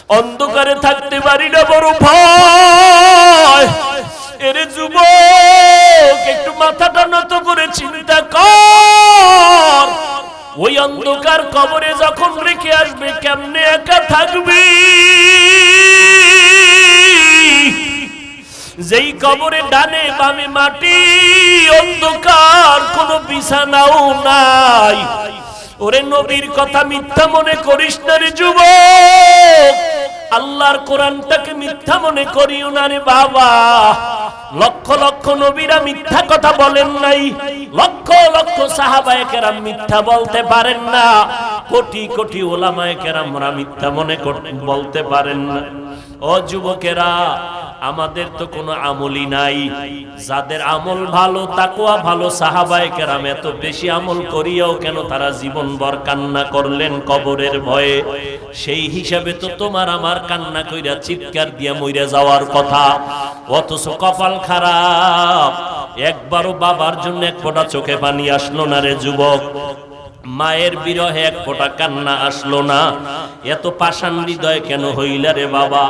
অন্ধকারে থাকতে পারি না, বড় ভয়। এরে যুবক, একটু মাথাটা নত করে চিন্তা কর, ওই অন্ধকার কবরে যখন রেখে আসবে কেমনে একা থাকবি? যেই কবরে ডানে বামে মাটি, অন্ধকার, কোনো বিছানাও নাই। ওরে নবীর কথা মিথ্যা মনে করিস না রে যুবক, আল্লাহর কোরআনটাকে মিথ্যা মনে করিও না রে বাবা। লক্ষ লক্ষ নবীরা মিথ্যা কথা বলেন নাই, লক্ষ লক্ষ সাহাবায়ে কেরাম মিথ্যা বলতে পারেন না, কোটি কোটি ওলামায়ে কেরামরা মিথ্যা মনে বলতে পারেন না। ও যুবকেরা, আমাদের তো কোনো আমলই নাই। যাদের আমল ভালো, তাকওয়া ভালো, সাহাবায়ে কেরাম এত বেশি আমল করিয়াও কেন তারা জীবনভর কান্না করলেন কবরের ভয়ে? সেই হিসাবে তো তোমার আমার কান্না কইরা চিৎকার দিয়া মইরা যাওয়ার কথা, অথচ কপাল খারাপ, একবারও বাবার জন্য এক ফোঁটা চোখে পানি আসলো না রে যুবক। মায়ের বিরহে এক ফোঁটা কান্না আসলো না। এত পাষাণ হৃদয় কেন হইলা রে বাবা?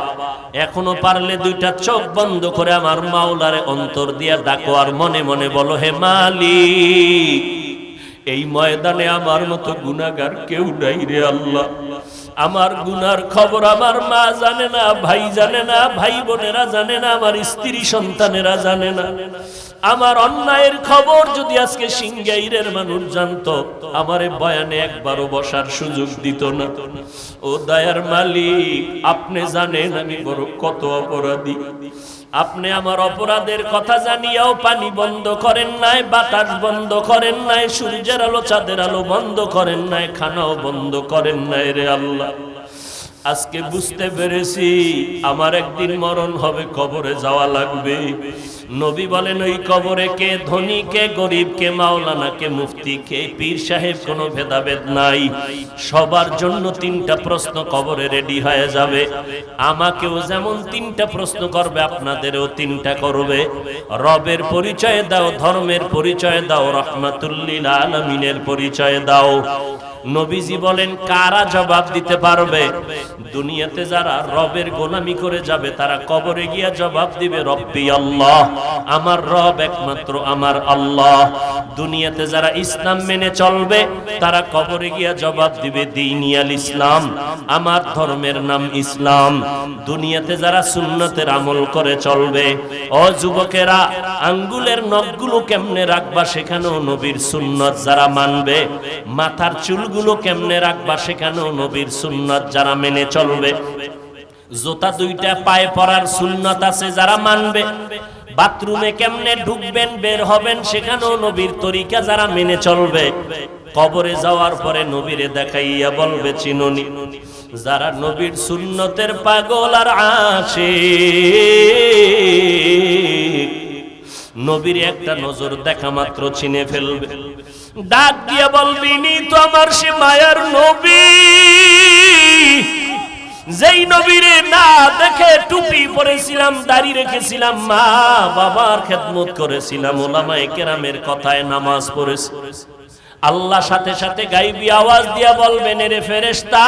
এখনো পারলে দুইটা চোখ বন্ধ করে আমার মাওলারে অন্তর দিয়া ডাকো, আর মনে মনে বলো, হে মালিক, এই ময়দানে আমার মতো গুনাহগার কেউ নাই রে আল্লাহ। আমার গুনার খবর আমার মা জানে না, ভাই জানে না, ভাই বোনেরা জানে না, আমার স্ত্রী সন্তানেরা জানে না। আমার অন্যায়ের খবর যদি আজকে সিংগাইরের মানুষ জানতো, আমারে বয়ানে একবারও বসার সুযোগ দিত না। ও দয়ার মালিক, আপনি জানেন আমি বড় কত অপরাধী। আপনি আমার অপরাধের কথা জানিয়াও পানি বন্ধ করেন নাই, বাতাস বন্ধ করেন নাই, সূর্যের আলো চাঁদের আলো বন্ধ করেন নাই, খানাও বন্ধ করেন নাই রে আল্লাহ। আজকে বুঝতে পেরেছি আমার একদিন মরণ হবে, কবরে যাওয়া লাগবে। নবী বলেন, ওই কবরে কে ধনী, কে গরিব, কে মাওলানা, কে মুফতি, কে পীর সাহেব, কোনো ভেদাভেদ নাই। সবার জন্য তিনটা প্রশ্ন কবরে রেডি হয়ে যাবে। আমাকেও যেমন তিনটা প্রশ্ন করবে, আপনাদেরও তিনটা করবে। রবের পরিচয় দাও, ধর্মের পরিচয় দাও, রাহমাতুল লিল আলামিনের পরিচয় দাও। নবীজি বলেন, কারা জবাব দিতে পারবে? দুনিয়াতে যারা রবের গোলামি করে যাবে তারা কবরে গিয়া জবাব দিবে, রব্বি আল্লাহ, আমার রব একমাত্র আমার আল্লাহ। দুনিয়াতে যারা ইসলাম মেনে চলবে তারা কবরে গিয়া জবাব দিবে, দীনিয়াল ইসলাম, আমার ধর্মের নাম ইসলাম। দুনিয়াতে যারা সুন্নতের আমল করে চলবে, ও যুবকেরা, আঙ্গুলের নখগুলো কেমনে রাখবা সেখানেও নবীর সুন্নত যারা মানবে। মাথার চুলগুলো কেমনে রাখবা সেখানেও নবীর সুন্নত যারা মেনে চলবে। জুতা দুইটা পায়ে পরার সুন্নত আছে যারা মানবে। বাথরুমে কেমনে ঢুকবেন বের হবেন সেখানেও নবীর তরিকা যারা মেনে চলবে। কবরে যাওয়ার পরে নবীরে দেখাইয়া বলবে, চিনুনি। যারা নবীর সুন্নতের পাগল আর আশিক, নবীর একটা নজর দেখা মাত্র চিনে ফেলবে। ডাক দিয়া বলবি, ইনি তো আমার সে মায়ার নবী, যেই নবীরে না দেখে টুপি পরেছিলাম, দাড়ি রেখেছিলাম, মা বাবার খেদমত করেছিলাম, ওলামায়ে কেরামের কথায় নামাজ পড়েছি। আল্লাহ সাথে সাথে গাইবি আওয়াজ দিয়া বলবেন, এরে ফেরেশতা,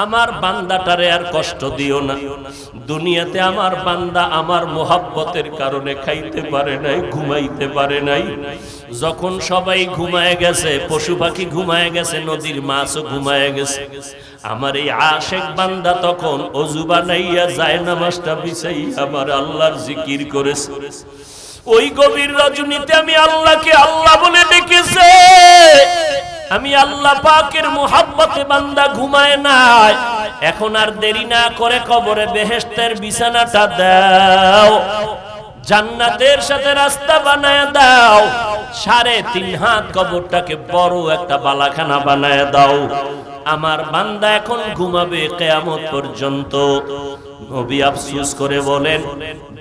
আমার বান্দাটারে আর কষ্ট দিও না। দুনিয়াতে আমার বান্দা আমার মোহাব্বতের কারণে খাইতে পারে নাই, ঘুমাইতে পারে নাই। যখন সবাই ঘুমায় গেছে, পশু পাখি ঘুমায় গেছে, নদীর মাছও ঘুমায় গেছে, আমার এই আশেক বান্দা তখন ওযু বানাইয়া যায় নামাজটা বিছাই আমার আল্লাহর জিকির করেছে। ওই গভীর রজনীতে আমি আল্লাহকে আল্লাহ বলে ডেকেছে। আমি আল্লাহ পাকের মোহাব্বতে বান্দা ঘুমায় নাই। এখন আর দেরি না করে কবরে বেহেশতের বিছানাটা দাও, জান্নাতের সাথে রাস্তা বানায় দাও। 3.5 হাত কবরটাকে বড় একটা বালাখানা বানায় দাও। আমার বান্দা এখন ঘুমাবে কিয়ামত পর্যন্ত। নবী আফসোস করে বলেন,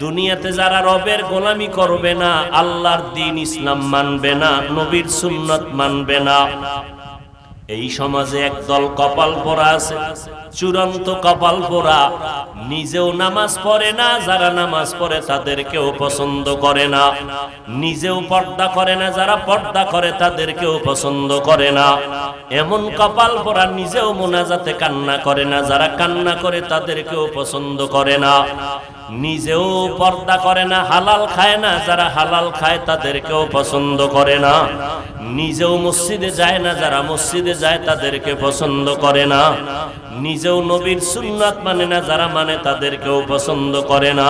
দুনিয়াতে যারা রবের গোলামি করবে না, আল্লাহর দ্বীন ইসলাম মানবে না, নবীর সুন্নাত মানবে না, এই সমাজে একদল কপাল পোড়া আছে, চূড়ান্ত কপাল পোড়া, নিজেও নামাজ পড়ে না, যারা নামাজ পড়ে তাদেরকেও পছন্দ করে না, নিজেও পর্দা করে না, যারা পর্দা করে তাদেরকেও পছন্দ করে না। এমন কপাল পোড়া, নিজেও মোনাজাতে কান্না করে না, যারা কান্না করে তাদেরকেও পছন্দ করে না, নিজেও পর্দা করে না, হালাল খায় না, যারা হালাল খায় তাদেরকেও পছন্দ করে না, নিজেও মসজিদে যায় না, যারা মসজিদে যায় তাদেরকে পছন্দ করে না, নিজেও নবীর সুন্নাত মানে না, যারা মানে তাদেরকেও পছন্দ করে না,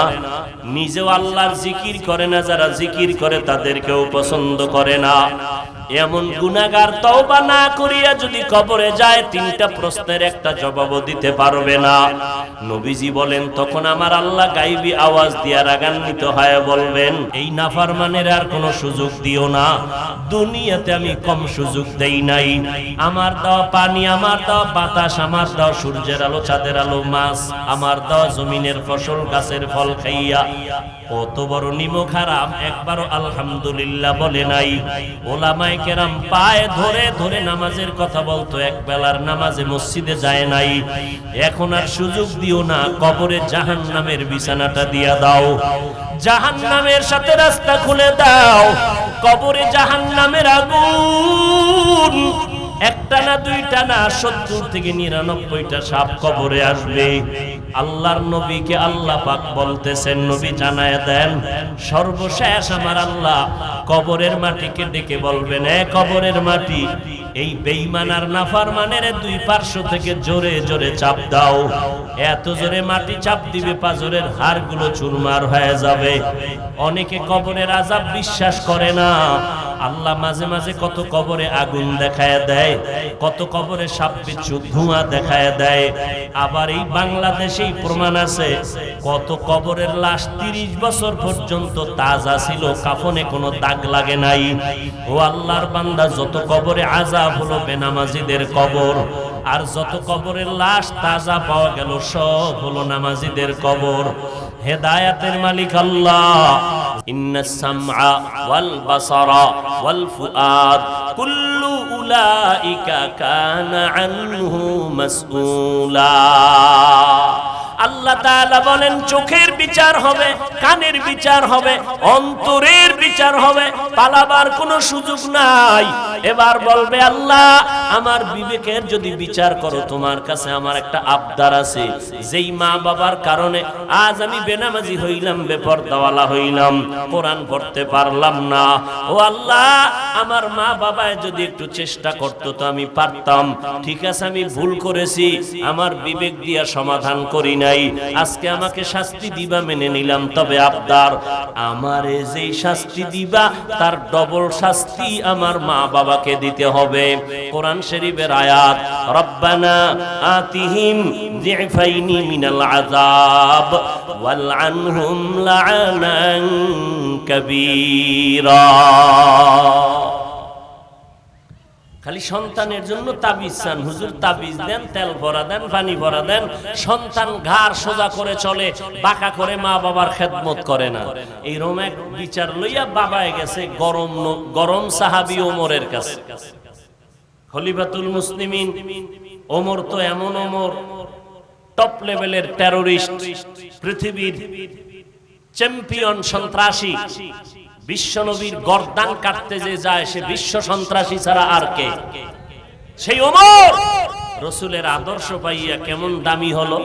নিজেও আল্লাহর জিকির করে না, যারা জিকির করে তাদেরকেও পছন্দ করে না। এমন গুনাহগার তওবা না করিয়া যদি কবরে যায়, তিনটা প্রশ্নের একটা জবাবও দিতে পারবে না। নবীজি বলেন, তখন আমার আল্লাহ গায়বী আওয়াজ দিয়া রাগান্বিত হয়ে বলবেন, এই নাফরমানের আর কোনো সুযোগ দিও না, দুনিয়াতে আমি কম সুযোগ দেই নাই। আমার দেওয়া পানি, আমার দেওয়া বাতাস, আমার দেওয়া সূর্যের আলো, চাঁদের আলো, মাছ, আমার দেওয়া জমিনের ফসল, গাছের ফল খাইয়া কত বড় নিমক হারাম, একবারও আলহামদুলিল্লাহ বলে নাই। ওলামায়ে কেরাম পায়ে ধরে ধরে নামাজের কথা বলতো, এক বেলার নামাজে মসজিদে যায় নাই। এখন আর সুযোগ দিও না, কবরে জাহান্নামের বিছানাটা দিয়া দাও, জাহান্নামের সাথে রাস্তা খুলে দাও। কবরে জাহান্নামের আগুন একটা না দুইটা না, 70 থেকে 99টা সাপ কবরে আসবে। আল্লাহর নবীকে আল্লাহ পাক বলতেছেন, নবী জানায় দেন, সর্বশেষ আমার আল্লাহ কবরের মাটিকে ডেকে বলবেন, এ কবরের মাটি, এই বেঈমান আর নাফরমানের দুই পার্শ্ব থেকে জোরে জোরে চাপ দাও। এত জোরে মাটি চাপ দিবে, পাজরের হাড়গুলো চুরমার হয়ে যাবে। অনেকে কবরের আযাব বিশ্বাস করে না। আল্লাহ মাঝে মাঝে কত কবরে আগুন দেখায় দেয়, কত কবরে সাপ বিচ্ছু ধোঁয়া দেখায় দেয়। আবার এই বাংলাদেশেই প্রমাণ আছে, কত কবরের লাশ 30 বছর পর্যন্ত তাজা ছিল, কাফনে কোনো দাগ লাগে নাই। ও আল্লাহর বান্দা, যত কবরে আযাব হলো বেনামাজিদের কবর, আর যত কবরের লাশ তাজা পাওয়া গেল সব হলো নামাজিদের কবর। হেদায়েতের মালিক আল্লাহ। ইন্নাস সামআ ওয়াল বাসারা ওয়াল ফুআদ কুল্লু উলাইকা কানা আনহু মাসউলা। আল্লাহ তাআলা বলেন, চোখের বিচার হবে, কানের বিচার হবে, অন্তরের বিচার হবে, পালাবার কোনো সুযোগ নাই। এবার বলবে, আল্লাহ আমার বিবেকের যদি বিচার করো, তোমার কাছে আমার একটা আবদার আছে। যেই মা বাবার কারণে আজ আমি বেনামাজি হইলাম, বেপরদাওয়ালা হইলাম, কোরআন পড়তে পারলাম না, ও আল্লাহ আমার মা বাবায় যদি একটু চেষ্টা করতো তো আমি পারতাম। ঠিক আছে, আমি ভুল করেছি, আমার বিবেক দিয়া সমাধান করি নাই, আজকে আমাকে শাস্তি দিবা, মেনে নিলাম। তবে আবদার, আমারে যেই শাস্তি দিবা তার ডবল শাস্তি আমার মা বাবাকে দিতে হবে। কোরআন শরীফের আয়াত, রব্বানা আতিহিম যিফাইনি মিনাল আযাব ওয়াল আনহুম লা'নান কাবীরা। খালি সন্তানের জন্য তাবিজ চান, হুজুর তাবিজ দেন, তেল ভরা দেন, পানি ভরা দেন, সন্তান ঘাড় সোজা করে চলে, বাঁকা করে মা বাবার খেদমত করে না। এই রকম এক বিচার লইয়া বাবায় গেছে গরম সাহাবী ওমরের কাছে। খলিফাতুল মুসলিমিন ওমর তো এমন ওমর, টপ লেভেলের টেরোরিস্ট, পৃথিবীর চ্যাম্পিয়ন সন্ত্রাসী, বিশ্বনবীর গর্দান কাটতে যে যায় সে বিশ্ব সন্ত্রাসী ছাড়া আর কে? সেই ওমর রাসূলের আদর্শ পাইয়া কেমন দামি হলো।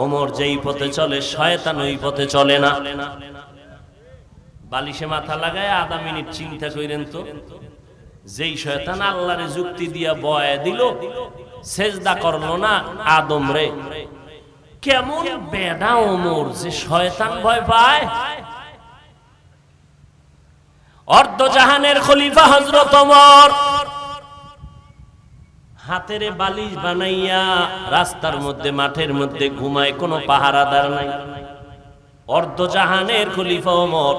ওমর যেই পথে চলে শয়তান ওই পথে চলে না। বালিশে মাথা লাগায় আধা মিনিট চিন্তা করেন তো, যেই শয়তান আল্লাহরে যুক্তি দিয়া বয় দিল, সেজদা করলো না আদম রে, কেমন বেডা ওমর যে শয়তান ভয় পায়। অর্ধজাহানের খলিফা হযরত ওমর হাতের বালিশ বানাইয়া রাস্তার মধ্যে, মাঠের মধ্যে ঘুমায়, কোনো পাহারাদার নাই। অর্ধজাহানের খলিফা ওমর,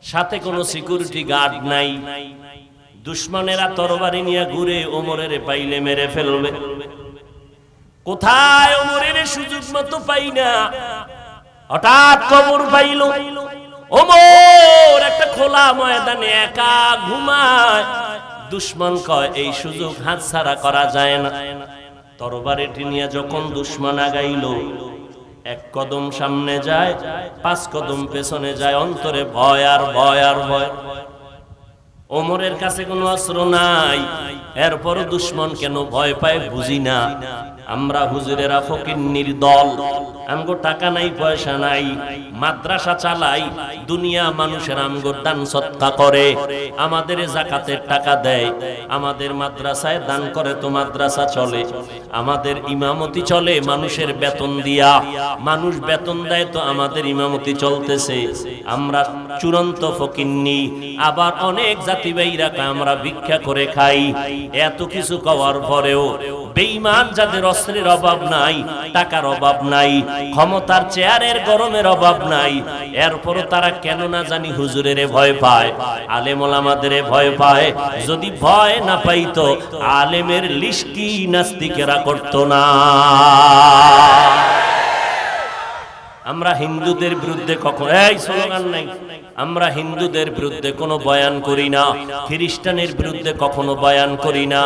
সাথে কোনো সিকিউরিটি গার্ড নাই। দুশমনেরা তরবারি নিয়ে ঘুরে, ওমরের পাইলে মেরে ফেলবে। কোথায় ওমরের সুযোগ মতো পাই না, হঠাৎ খবর পাইল ওমর একটা খোলা ময়দানে একা ঘুমায়। দুশ্মন কয় এই সুযোগ হাতছাড়া করা যায় না। তরবারিটি নিয়ে যখন দুশ্মন আগাইল, এক কদম সামনে যায়, 5 কদম পেছনে যায়, অন্তরে ভয় আর ভয় আর ভয়। ওমরের কাছে কোনো অস্ত্র নাই, এরপরও দুশ্মন কেন ভয় পায় বুঝি না। আমরা হুজুরেরা ফকিন্নির দল, আমগো টাকা নাই পয়সা নাই, মাদ্রাসা চালাই, দুনিয়া মানুষের আমগো দান সৎকা করে, আমাদের যাকাতের টাকা দেয়, আমাদের মাদ্রাসায় দান করে তো মাদ্রাসা চলে, আমাদের ইমামতি চলে মানুষের বেতন দিয়া, মানুষ বেতন দেয় তো আমাদের ইমামতি চলতেছে। আমরা চূড়ান্ত ফকিন্নি। আবার অনেক জাতি ভাইরা আমরা ভিক্ষা করে খাই। এত কিছু কওয়ার পরেও বেঈমান যাদের অস্ত্রের অভাব নাই, টাকার অভাব নাই, ক্ষমতার চেয়ারের গরমের অভাব নাই, এরপরও তারা কেন না জানি হুজুরের ভয় পায়, আলেম ওলামাদের ভয় পায়। যদি ভয় না পাইতো আলেমের লিস্কি নাস্তিকেরা করতো না। আমরা হিন্দুদের বিরুদ্ধে কখনো এই স্লোগান নাই, আমরা হিন্দুদের বিরুদ্ধে কোনো বয়ান করি না, খ্রিস্টানের বিরুদ্ধে কখনো বয়ান করি না।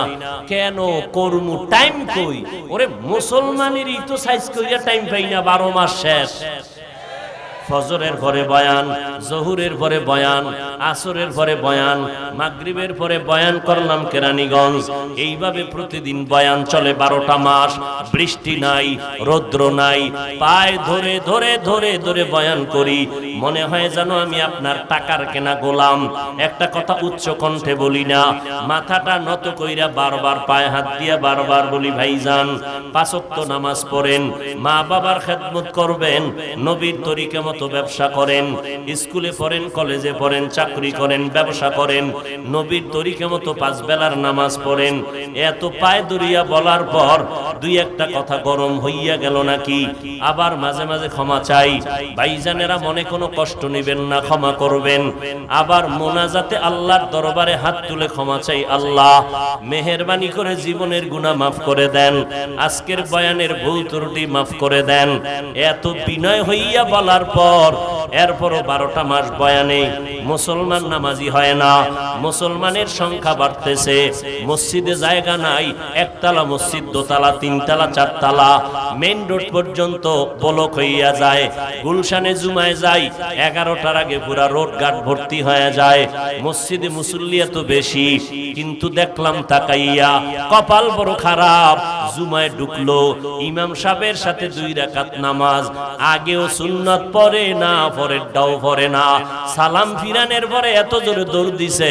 কেন করমু? টাইম কই? ওরে মুসলমানেরই তো সাইজ কইরা টাইম পাই না, 12 মাস শেষ। ফজরের পরে বয়ান, জহুরের পরে বয়ান, আসরের পরে বয়ান, মাগরিবের পরে বয়ান করলাম কেরানীগঞ্জ। এইভাবে প্রতিদিন বয়ান চলে 12টা মাস। বৃষ্টি নাই, রৌদ্র নাই, পায়ে ধরে ধরে ধরে ধরে বয়ান করি। মনে হয় যেন আমি আপনার টাকার কেনা গোলাম। একটা কথা উচ্চ কণ্ঠে বলি না, মাথাটা নত কইরা বারবার পায়ে হাত দিয়া বারবার বলি, ভাইজান 5 ওয়াক্ত নামাজ পড়েন, মা বাবার খেদমত করবেন, নবীর তরিকা মতো ব্যবসা করেন, স্কুলে পড়েন, কলেজে পড়েন, চাকরি করেন, ব্যবসা করেন, নবীর তরিকা মতো 5 বেলার নামাজ পড়েন। এত পায়ে দরিয়া বলার পর 2-1টা কথা গরম হইয়া গেল নাকি? আবার মাঝে মাঝে ক্ষমা চাই। ভাইজানেরা মনে কোনো কষ্ট নেবেন না, ক্ষমা করবেন। আবার মোনাজাতে আল্লাহর দরবারে হাত তুলে ক্ষমা চাই, আল্লাহ মেহেরবানি করে জীবনের গুনাহ মাফ করে দেন, আজকের বয়ানের ভুল ত্রুটি মাফ করে দেন। এত বিনয় হইয়া বলার পর এরপরও 12টা মাস বয়ানে মুসলমান নামাজি হয় না। মুসলমানের সংখ্যা বাড়তেছে, মসজিদে জায়গা নাই, 1তলা মসজিদ, 2তলা, 3তলা, 4তলা, মেইন রোড পর্যন্ত ব্লক হইয়া যায়। গুলশানে জুমায় যাই, 11টার আগে পুরা রোড ঘাট ভর্তি হয়ে যায়। মসজিদে মুসল্লি এত বেশি, কিন্তু দেখলাম তাকাইয়া কপাল বড় খারাপ। জুমায় ঢুকলো, ইমাম সাহেবের সাথে 2 রাকাত নামাজ, আগেও সুন্নাত পড়ে না, পরেরটাও পড়ে না। সালাম ফিরানের পরে এত জোরে দৌড় দিছে,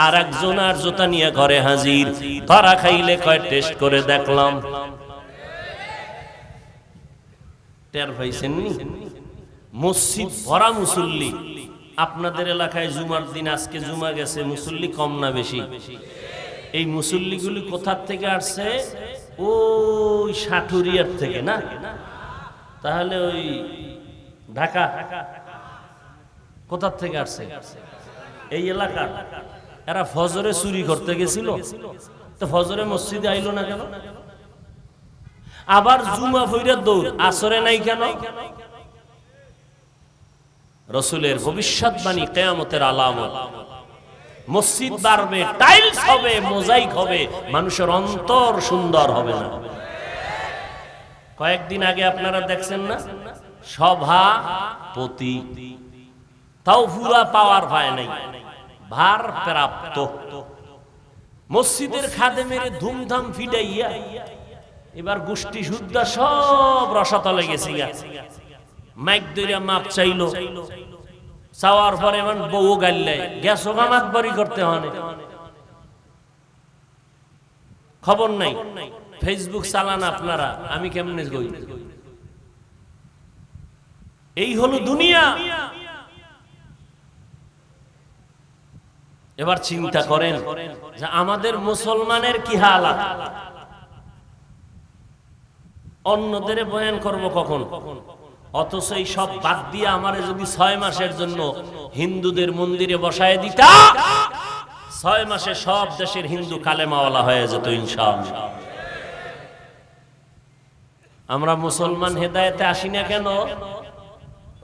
আর একজন আর জুতা নিয়ে ঘরে হাজির। ধরা খাইলে কয় টেস্ট করে দেখলাম। টের পাইছেন নি? মসজিদ ভরা মুসল্লি। আপনাদের এলাকায় জুমার দিন, আজকে জুমা গেছে, মুসল্লি কম না বেশি? এই মুসল্লিগুলি কোথার থেকে আসছে? ওই সাটুরিয়ার থেকে না? তাহলে ওই ঢাকা কোথার থেকে আসছে? এই এলাকা। এরা ফজরে চুরি করতে গেছিল, তো ফজরে মসজিদে আইলো না কেন? আবার জুমা ফইরা দৌড়, আসরে নাই কেন? রাসূলের ভবিষ্যৎবাণী কিয়ামতের আলামত। মসজিদ বাড়বে, টাইলস হবে, মোজাইক হবে, মানুষের অন্তর সুন্দর হবে না। কয়েকদিন আগে আপনারা দেখছেন না, সভাপতি তাও পুরা পাওয়ার পায় নাই, ভার প্রাপ্ত। মসজিদের খাদেমের ধুমধাম ফিডাইয়া এবার গোষ্ঠী শুদ্ধা সব রসাতলে গেছে। মাইক দইরা মাপ চাইলো, চাওয়ার পরে এমন বউ গাইলে গ্যাসও কামাত বাড়ি করতে হয়। খবর নাই, ফেসবুক চালান আপনারা, আমি কেমনে কই? এই হলো দুনিয়া। এবার চিন্তা করেন যে আমাদের মুসলমানের কি হালাত। অন্যদের বয়ান করব কখন? অথচ এই সব বাদ দিয়ে আমারে যদি 6 মাসের জন্য হিন্দুদের মন্দিরে বসায় দিতা, 6 মাসে সব দেশের হিন্দু কালেমাওয়ালা হয়ে যেত ইনশাআল্লাহ। আমরা মুসলমান হেদায়েতে আসি না কেন?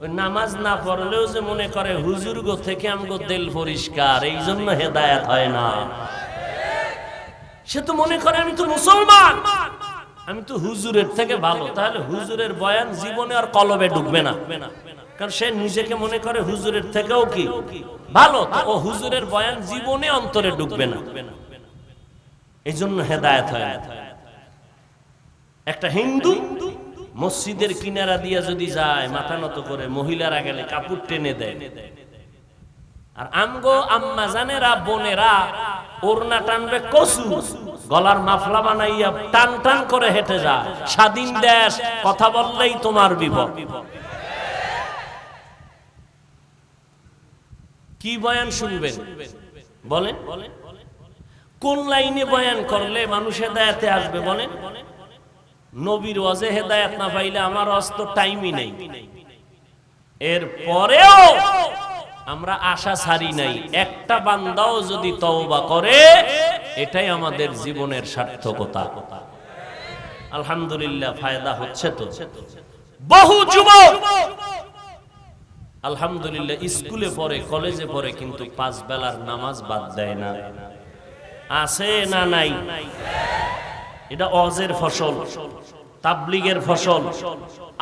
ওই নামাজ না পড়লেও যে মনে করে হুজুর গো থেকে আমগো দিল পরিষ্কার, এই জন্য হেদায়েত হয় না। সে তো মনে করে আমি তো মুসলমান, আমি তো হুজুরের থেকে ভালো। তাহলে হুজুরের বয়ান জীবনে আর কলবে ঢুকবে না, কারণ সে নিজেকে মনে করে হুজুরের থেকেও কি ভালো। তো ও হুজুরের বয়ান জীবনে অন্তরে ঢুকবে না, এই জন্য হেদায়েত হয় না। একটা হিন্দু মসজিদের কিনারা দিয়া যদি যায় মাথা নত করে, মহিলারা গেলে কাপড় টেনে দেয়, আর আমগো আম্মা জানেরা বোনেরা ওড়না টানবে কসু, গলার মাফলা বানাইয়া টান টান করে হেঁটে যায়। স্বাধীন দেশ, কথা বললেই তোমার বিপদ। কি বয়ান শুনবেন বলেন? কোন লাইনে বয়ান করলে মানুষ হেদায়েতে আসবে বলেন? নবীর ওয়াজে হেদায়েত না পাইলে আমার ওয়াজ তো টাইমই নেই। এর পরেও আমরা আশা ছাড়ি নাই, একটা বান্দাও যদি তওবা করে এটাই আমাদের জীবনের সার্থকতা। আলহামদুলিল্লাহ ফায়দা হচ্ছে তো। বহু যুবক আলহামদুলিল্লাহ স্কুলে পড়ে, কলেজে পড়ে, কিন্তু 5 বেলার নামাজ বাদ দেয় না। আছে না নাই? এটা ওয়াজের ফসল, তাবলীগের ফসল,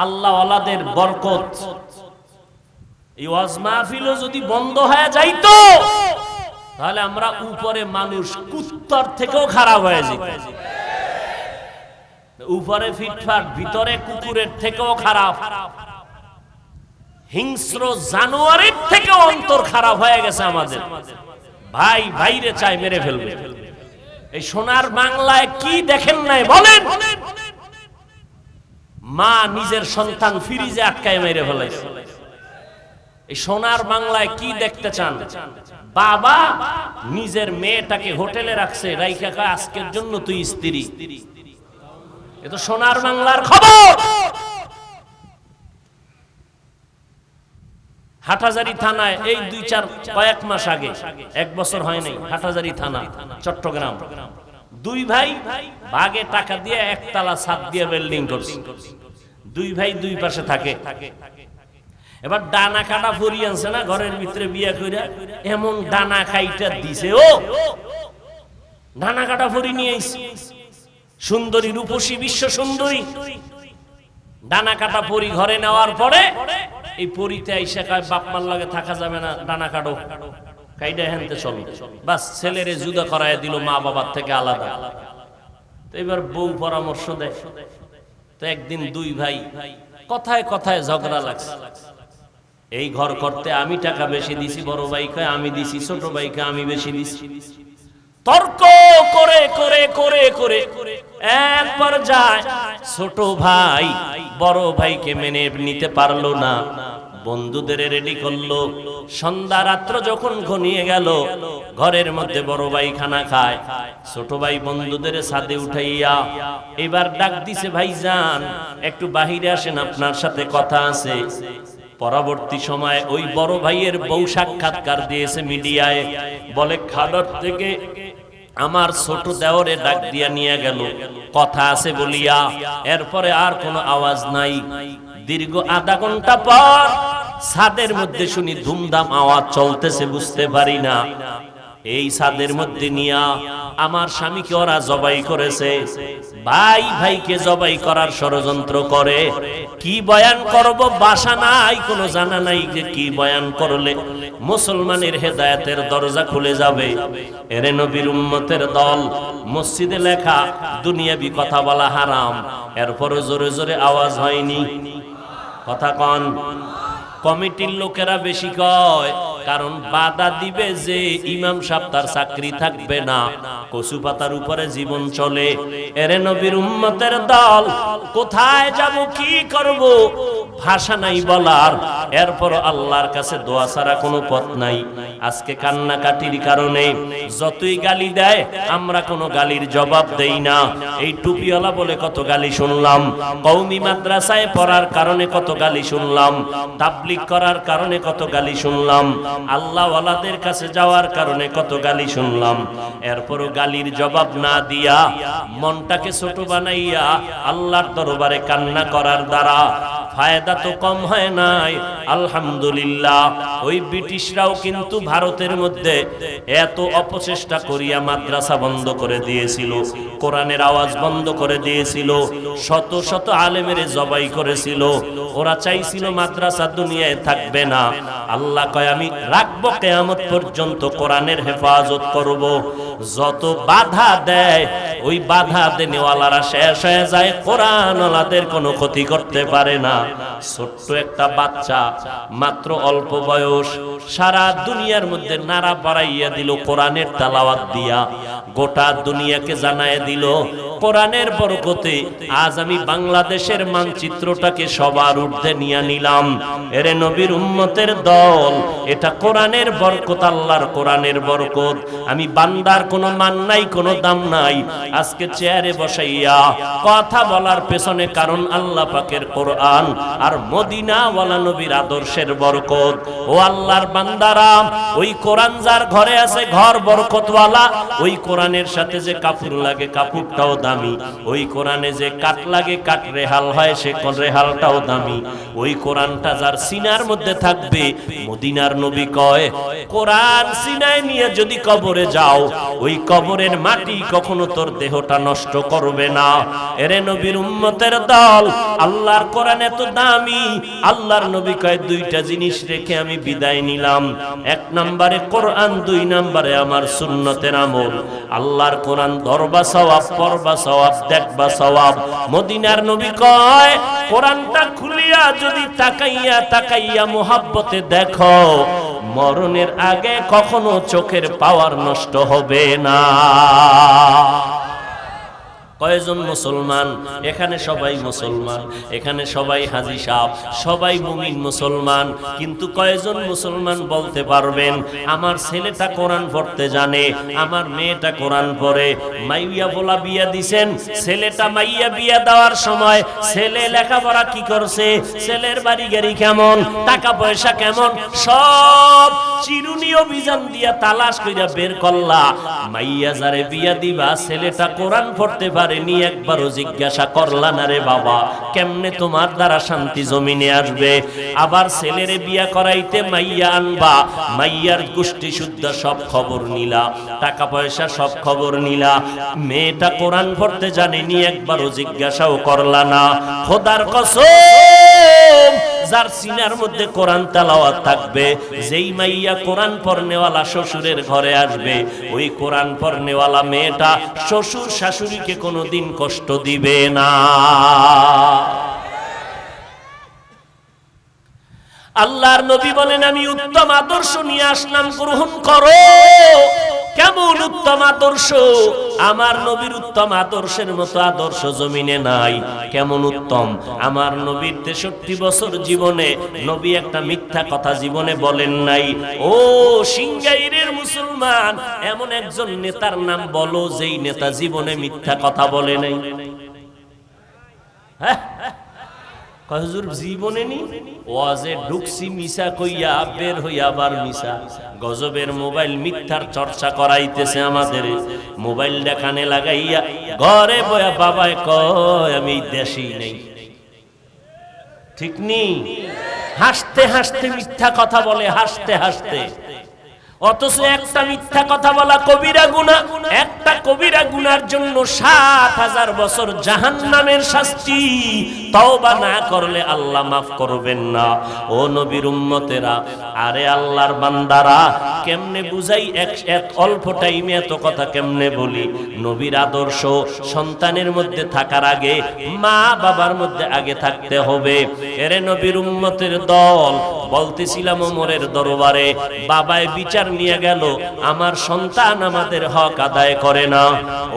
আল্লাহ ওয়ালাদের বরকত। এই ওয়াজ মাহফিলও যদি বন্ধ হয়ে যাইতো তাহলে আমরা উপরে মানুষ কুত্তার থেকেও খারাপ হয়ে যেত। উপরে ফিটফাট, ভিতরে কুকুরের থেকেও খারাপ, হিংস্র জানোয়ারের থেকেও অন্তর খারাপ হয়ে গেছে আমাদের। ভাই ভাইরে চাই মেরে ফেলবে। এই সোনার বাংলায় কি দেখেন নাই বলেন? মা নিজের সন্তান ফ্রিজে আটকায় মেরে ফেলাইছে। এই সোনার বাংলায় কি দেখতে চান? বাবা নিজের মেয়েটাকে হোটেলে রাখছে, রাইখা কয় আজকের জন্য তুই স্ত্রী। এ তো সোনার বাংলার খবর। হাটহাজারী থানায় এই কয়েক মাস আগে, 1 বছর হয় নাই, হাটহাজারী থানা চট্টগ্রাম, 2 ভাই ভাগে টাকা দিয়ে একতলা ছাদ দিয়ে বিল্ডিং করছে। 2 ভাই 2 পাশে থাকে। এবার ডানা কাটা ফরি আনছে না ঘরের ভিতরে বিয়ে কইরা, এমন ডানা খাইটা দিছে। ও ডানা কাটা ফরি নিয়ে আইছে, সুন্দরী রূপসী বিশ্ব সুন্দরী। ডানা কাটা পরি ঘরে নেওয়ার পরে এই পরিতে আইসা কয় বাপ মার লাগে থাকা যাবে না, ডানা কাটো, কাইডা হেনতে চলো। বাস ছেলেরে জুদা করায় দিল মা বাবার থেকে আলাদা। তো এবার বউ পরামর্শ দেয়। তো একদিন 2 ভাই কথায় কথায় ঝগড়া লাগছে। এই ঘর করতে আমি টাকা বেশি দিছি, বড় ভাই কয় আমি দিছি, ছোট ভাই কয় আমি বেশি দিছি। তর্ক করে করে করে করে একবার যায় ছোট ভাই বড় ভাইকে মেনে নিতে পারলো না, বন্ধুদের রেডি করলো। সন্ধ্যা রাত্র যখন ঘনিয়ে গেল, ঘরের মধ্যে বড় ভাই খানা খায়, ছোট ভাই বন্ধুদের ছাদে উঠাইয়া এবার ডাক দিছে, ভাইজান একটু বাহিরে আসেন, আপনার সাথে কথা আছে। পরবর্তী সময় ওই বড় ভাইয়ের বউ সাক্ষাৎকার দিয়েছে মিডিয়ায়, বলে খাবার থেকে আমার ছোট দেওরে ডাক দিয়া নিয়ে গেল, কথা আছে বলিয়া। এরপরে আর কোনো আওয়াজ নাই। দীর্ঘ আধা ঘন্টা পর ছাদের মধ্যে শুনি ধুমধাম আওয়াজ চলতেছে, বুঝতে পারি না। এই ছাদের মধ্যে নিয়া আমার স্বামীকে ওরা জবাই করেছে। ভাই ভাইকে জবাই করার ষড়যন্ত্র করে। কি বয়ান করব বাসা নাই, কোনো জানা নাই যে কি বয়ান করলে মুসলমানের হেদায়েতের দরজা খুলে যাবে। এরে নবীর উম্মতের দল, মসজিদে লেখা দুনিয়াবি কথা বলা হারাম, এরপর জোরে জোরে আওয়াজ হয়নি। কথা কন। কমিটির লোকেরা বেশি কয়, কারণ বাধা দিবে যে ইমাম সাহেব তার চাকরি থাকবে না, কচু পাতার উপরে জীবন চলে। এরে নবীর উম্মতের দল, কোথায় যাব, কি করব, ভাষা নাই বলার। এরপর আল্লাহর কাছে দোয়া ছাড়া কোনো পথ নাই। আজকে কান্নাকাটির কারণে যতই গালি দেয় আমরা কোনো গালির জবাব দেই না। এই টুপিওয়ালা বলে কত গালি শুনলাম, কওমি মাদ্রাসায় পড়ার কারণে কত গালি শুনলাম, তাবলীগ করার কারণে কত গালি শুনলাম, আল্লাহ ওয়ালাদের কাছে যাওয়ার কারণে কত গালি শুনলাম। এরপরও গালির জবাব না দিয়া মনটাকে ছোট বানাইয়া আল্লাহর দরবারে কান্না করার দ্বারা ফায়দা তো কম হয় নাই, আলহামদুলিল্লাহ ওই ব্রিটিশরাও কিন্তু ভারতের মধ্যে এত অপচেষ্টা করিয়া মাদ্রাসা বন্ধ করে দিয়েছিল, কোরআনের আওয়াজ বন্ধ করে দিয়েছিল, শত শত আলেমের জবাই করেছিল। ওরা চাইছিল মাদ্রাসা দুনিয়ায় থাকবে না। আল্লাহ কয় আমি রাখবো কিয়ামত পর্যন্ত, কোরআনের হেফাজত করব। যত বাধা দেয় ওই বাধা দেনেওয়ালারা শেষ হয়ে যায়, কোরআনওয়ালাদের কোনো ক্ষতি করতে পারে না। ছোট্ট একটা বাচ্চা, মাত্র অল্প বয়স, সারা দুনিয়ার মধ্যে নাড়া বাড়াইয়া দিল কোরআনের তেলাওয়াত দিয়া, গোটা দুনিয়াকে জানায় দিল কোরআনের বরকতে আজ আমি বাংলাদেশের মানচিত্রটাকে সবার ঊর্ধ্বে নিয়ে নিলাম। এরে নবীর উম্মতের দল, এটা কোরআনের বরকত, আল্লাহর কোরআনের বরকত। আমি বান্দার কোনো মান নাই, কোনো দাম নাই। আজকে চেয়ারে বসাইয়া কথা বলার পেছনে কারণ আল্লাহ পাকের কোরআন আর মদিনা ওয়ালা নবীর আদর্শের বরকত। ও আল্লাহর বান্দারা, ওই কোরআন যার ঘরে আছে ঘর বরকতওয়ালা। ওই কোরআনের সাথে যে কাপড় লাগে কাপড়টাও দামি, ওই কোরআনে যে কাট লাগে কাট রেহাল হয় সে রেহালটাও দামি। ওই কোরআনটা যার সিনার মধ্যে থাকবে, মদিনার নবী কয় কোরআন সিনায় নিয়ে যদি কবরে যাও, ওই কবরের মাটি কখনো তোর দেহটা নষ্ট করবে না। এরে নবীর উম্মতের দল, আল্লাহর কোরআন এত দামি, আল্লাহর নবী কয় দুইটা জিনিস রেখে আমি বিদায় নিলাম। এক নম্বরে কোরআন, দুই নম্বরে আমার সুন্নতের আমল। আল্লাহর কোরআন ধরবা সওয়াব, পড়বা সওয়াব, দেখবা সওয়াব। মদিনার নবী কয় কোরআনটা খুলিয়া যদি তাকাইয়া তাকাইয়া মুহাব্বতে দেখো, মরণের আগে কখনো চোখের পাওয়ার নষ্ট হবে না। কয়জন মুসলমান এখানে? সবাই মুসলমান, এখানে সবাই হাজী সাহেব, সবাই মুমিন মুসলমান। কিন্তু কয়জন মুসলমান বলতে পারবেন আমার ছেলেটা কোরআন পড়তে জানে, আমার মেয়েটা কোরআন পড়ে? মাইয়া বলা বিয়া দিছেন, ছেলেটা মাইয়া বিয়া দেওয়ার সময় ছেলে লেখাপড়া কি করছে, ছেলের বাড়ি গাড়ি কেমন, টাকা পয়সা কেমন, সব চিরুনি অভিযান দিয়া তালাশ কইরা বের করলা। মাইয়া যারে বিয়া দিবা ছেলেটা কোরআন পড়তে পারে নি, একবারও জিজ্ঞাসা করলা না রে বাবা কেমনে তোমার দ্বারা শান্তি জমিনে আসবে? আবার ছেলেরে বিয়া করাইতে মাইয়া আনবা, মাইয়ার গোষ্ঠী শুদ্ধ সব খবর নিলা, টাকা পয়সা সব খবর নিলা, মেয়েটা কোরআন পড়তে জানেনি, একবারও জিজ্ঞাসাও করলা না। খোদার কসম, যার সিনার মধ্যে কোরআন তেলাওয়াত থাকবে, যেই মাইয়া কোরআন পড়নেওয়ালা শ্বশুরের ঘরে আসবে, ওই কোরআন পড়নেওয়ালা মেয়েটা শ্বশুর শাশুড়িকে কোনোদিন কষ্ট দিবে না। আল্লাহর নবী বলেন আমি উত্তম আদর্শ নিয়ে আসলাম, গ্রহণ করো। কেমন উত্তম আদর্শ? আমার নবীর উত্তম আদর্শের মতো আদর্শ জমিনে নাই। কেমন উত্তম? আমার নবীর 63 বছর জীবনে নবী একটা মিথ্যা কথা জীবনে বলেন নাই। ও সিংগাইরের মুসলমান, এমন একজন নেতার নাম বলো যেই নেতা জীবনে মিথ্যা কথা বলে নাই। হ্যাঁ, হুজুর জীবনে নি ওয়াজে ঢুকছি মিশা কইয়া, বের হইয়া আবার মিশা। গজবের মোবাইল মিথ্যার চর্চা করাইতেছে আমাদের। মোবাইল দেখানে লাগাইয়া ঘরে বয়া বাবায় কয় আমি দেশি নেই, ঠিক নি? হাসতে হাসতে মিথ্যা কথা বলে, হাসতে হাসতে। অথচ একটা মিথ্যা কথা বলা কবিরা গুনাহ। একটা কবিরা গুনার জন্য ৭০০০ বছর জাহান্নামের শাস্তি। তওবা না করলে আল্লাহ মাফ করবেন না। ও নবীর উম্মতেরা, আরে আল্লাহর বান্দারা, কেমনে বুঝাই? এক অল্প টাইমে এত কথা কেমনে বলি? নবীর আদর্শ সন্তানের মধ্যে থাকার আগে মা বাবার মধ্যে আগে থাকতে হবে। এরে নবীর উম্মতের দল, বলতেছিলাম ওমরের দরবারে বাবায় বিচার নিয়ে গেল, আমার সন্তান আমাদের হক আদায় করে না।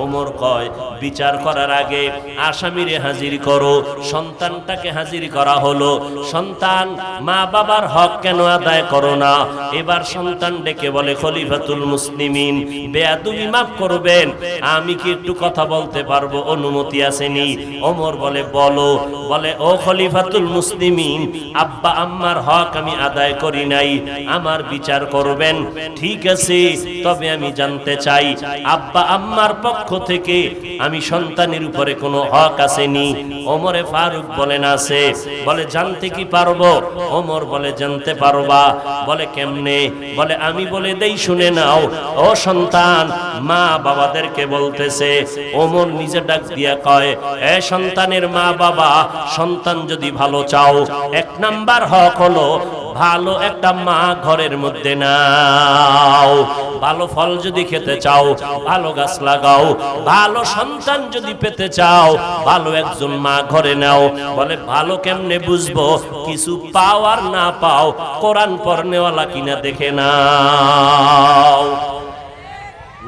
ওমর কয় বিচার করার আগে আসামিরে হাজির করো। সন্তানটাকে হাজির করা হলো। সন্তান, মা বাবার হক কেন আদায় করো না? এবার সন্তান ডেকে বলে খলিফাতুল মুসলিমিন, বেয়াদবি মাফ করবেন, আমি কি একটু কথা বলতে পারবো? অনুমতি আসেনি? ওমর বলে বলো। বলে ও খলিফাতুল মুসলিমিন, আব্বা আম্মার হক আমি আদায় করি নাই, আমার বিচার করবেন। ঠিক আছে, তবে আমি জানতে চাই আব্বা আম্মার পক্ষ থেকে আমি আমি সন্তানের উপরে কোনো হক আসেনি? ওমরে ফারুক বলেন আছে। বলে জানতে কি পারবো? ওমর বলে জানতে পারবা। বলে কেমনে? বলে আমি বলে দেই, শুনে নাও। ও সন্তান, মা বাবাদেরকে বলতেছে, ওমর নিজে ডাক দিয়া কয়, এ সন্তানের মা বাবা, সন্তান যদি ভালো চাও, 1 নাম্বার হক হলো ভালো একটা মা ঘরের মধ্যে নাও। ভালো ফল যদি খেতে চাও, ভালো গাছ লাগাও। ভালো সন্তান যদি পেতে চাও, ভালো একজন মা ঘরে নাও। বলে ভালো কেমনে বুঝবো? কিছু পাও আর না পাও, কোরআন পড়নেওয়ালা কিনা দেখে নাও।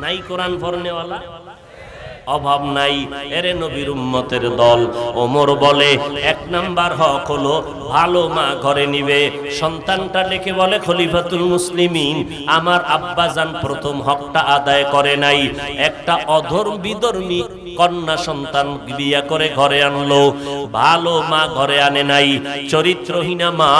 নাই কোরআন পড়নেওয়ালা? অভাব নাই। এরে নবীর উম্মতের দল। ওমর বলে 1 নাম্বার হক হলো ভালো মা ঘরে নিবে। সন্তানটা ডেকে বলে, খলিফাতুল মুসলিমিন, আমার আব্বাজান প্রথম হকটা আদায় করে নাই। একটা বিধর্মী কন্যা সন্তান বিয়া করে ঘরে আনলো, ভালো মা ঘরে আনে নাই। চরিত্রহীনা মা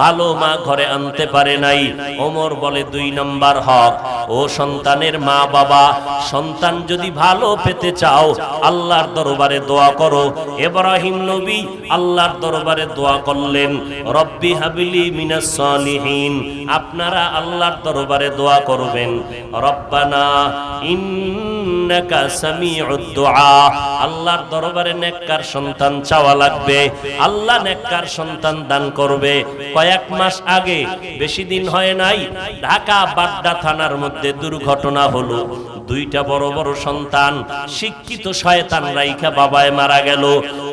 ভালো মা ঘরে আনতে পারে নাই। ওমর বলে 2 নাম্বার হক, ও সন্তানের মা বাবা, সন্তান যদি ভালো পেতে চাও, আল্লাহর দরবারে দোয়া করো। ইব্রাহিম নবী আল্লাহর দরবারে দোয়া করলেন, রব্বি হাবিলি মিনাস সালিহিন। আপনারা আল্লাহর দরবারে দোয়া করবেন, রব্বানা ইন্নাকা সামিউদ দুআ। আল্লাহর দরবারে নেককার সন্তান চাওয়া লাগবে, আল্লাহ নেককার সন্তান দান করবে। কয়েক মাস আগে, বেশি দিন হয় নাই, ঢাকা বাড্ডা থানার মধ্যে দুর্ঘটনা হলো। 2টা বড় বড় সন্তান, শিক্ষিত শয়তান রাইখা বাবায় মারা গেল।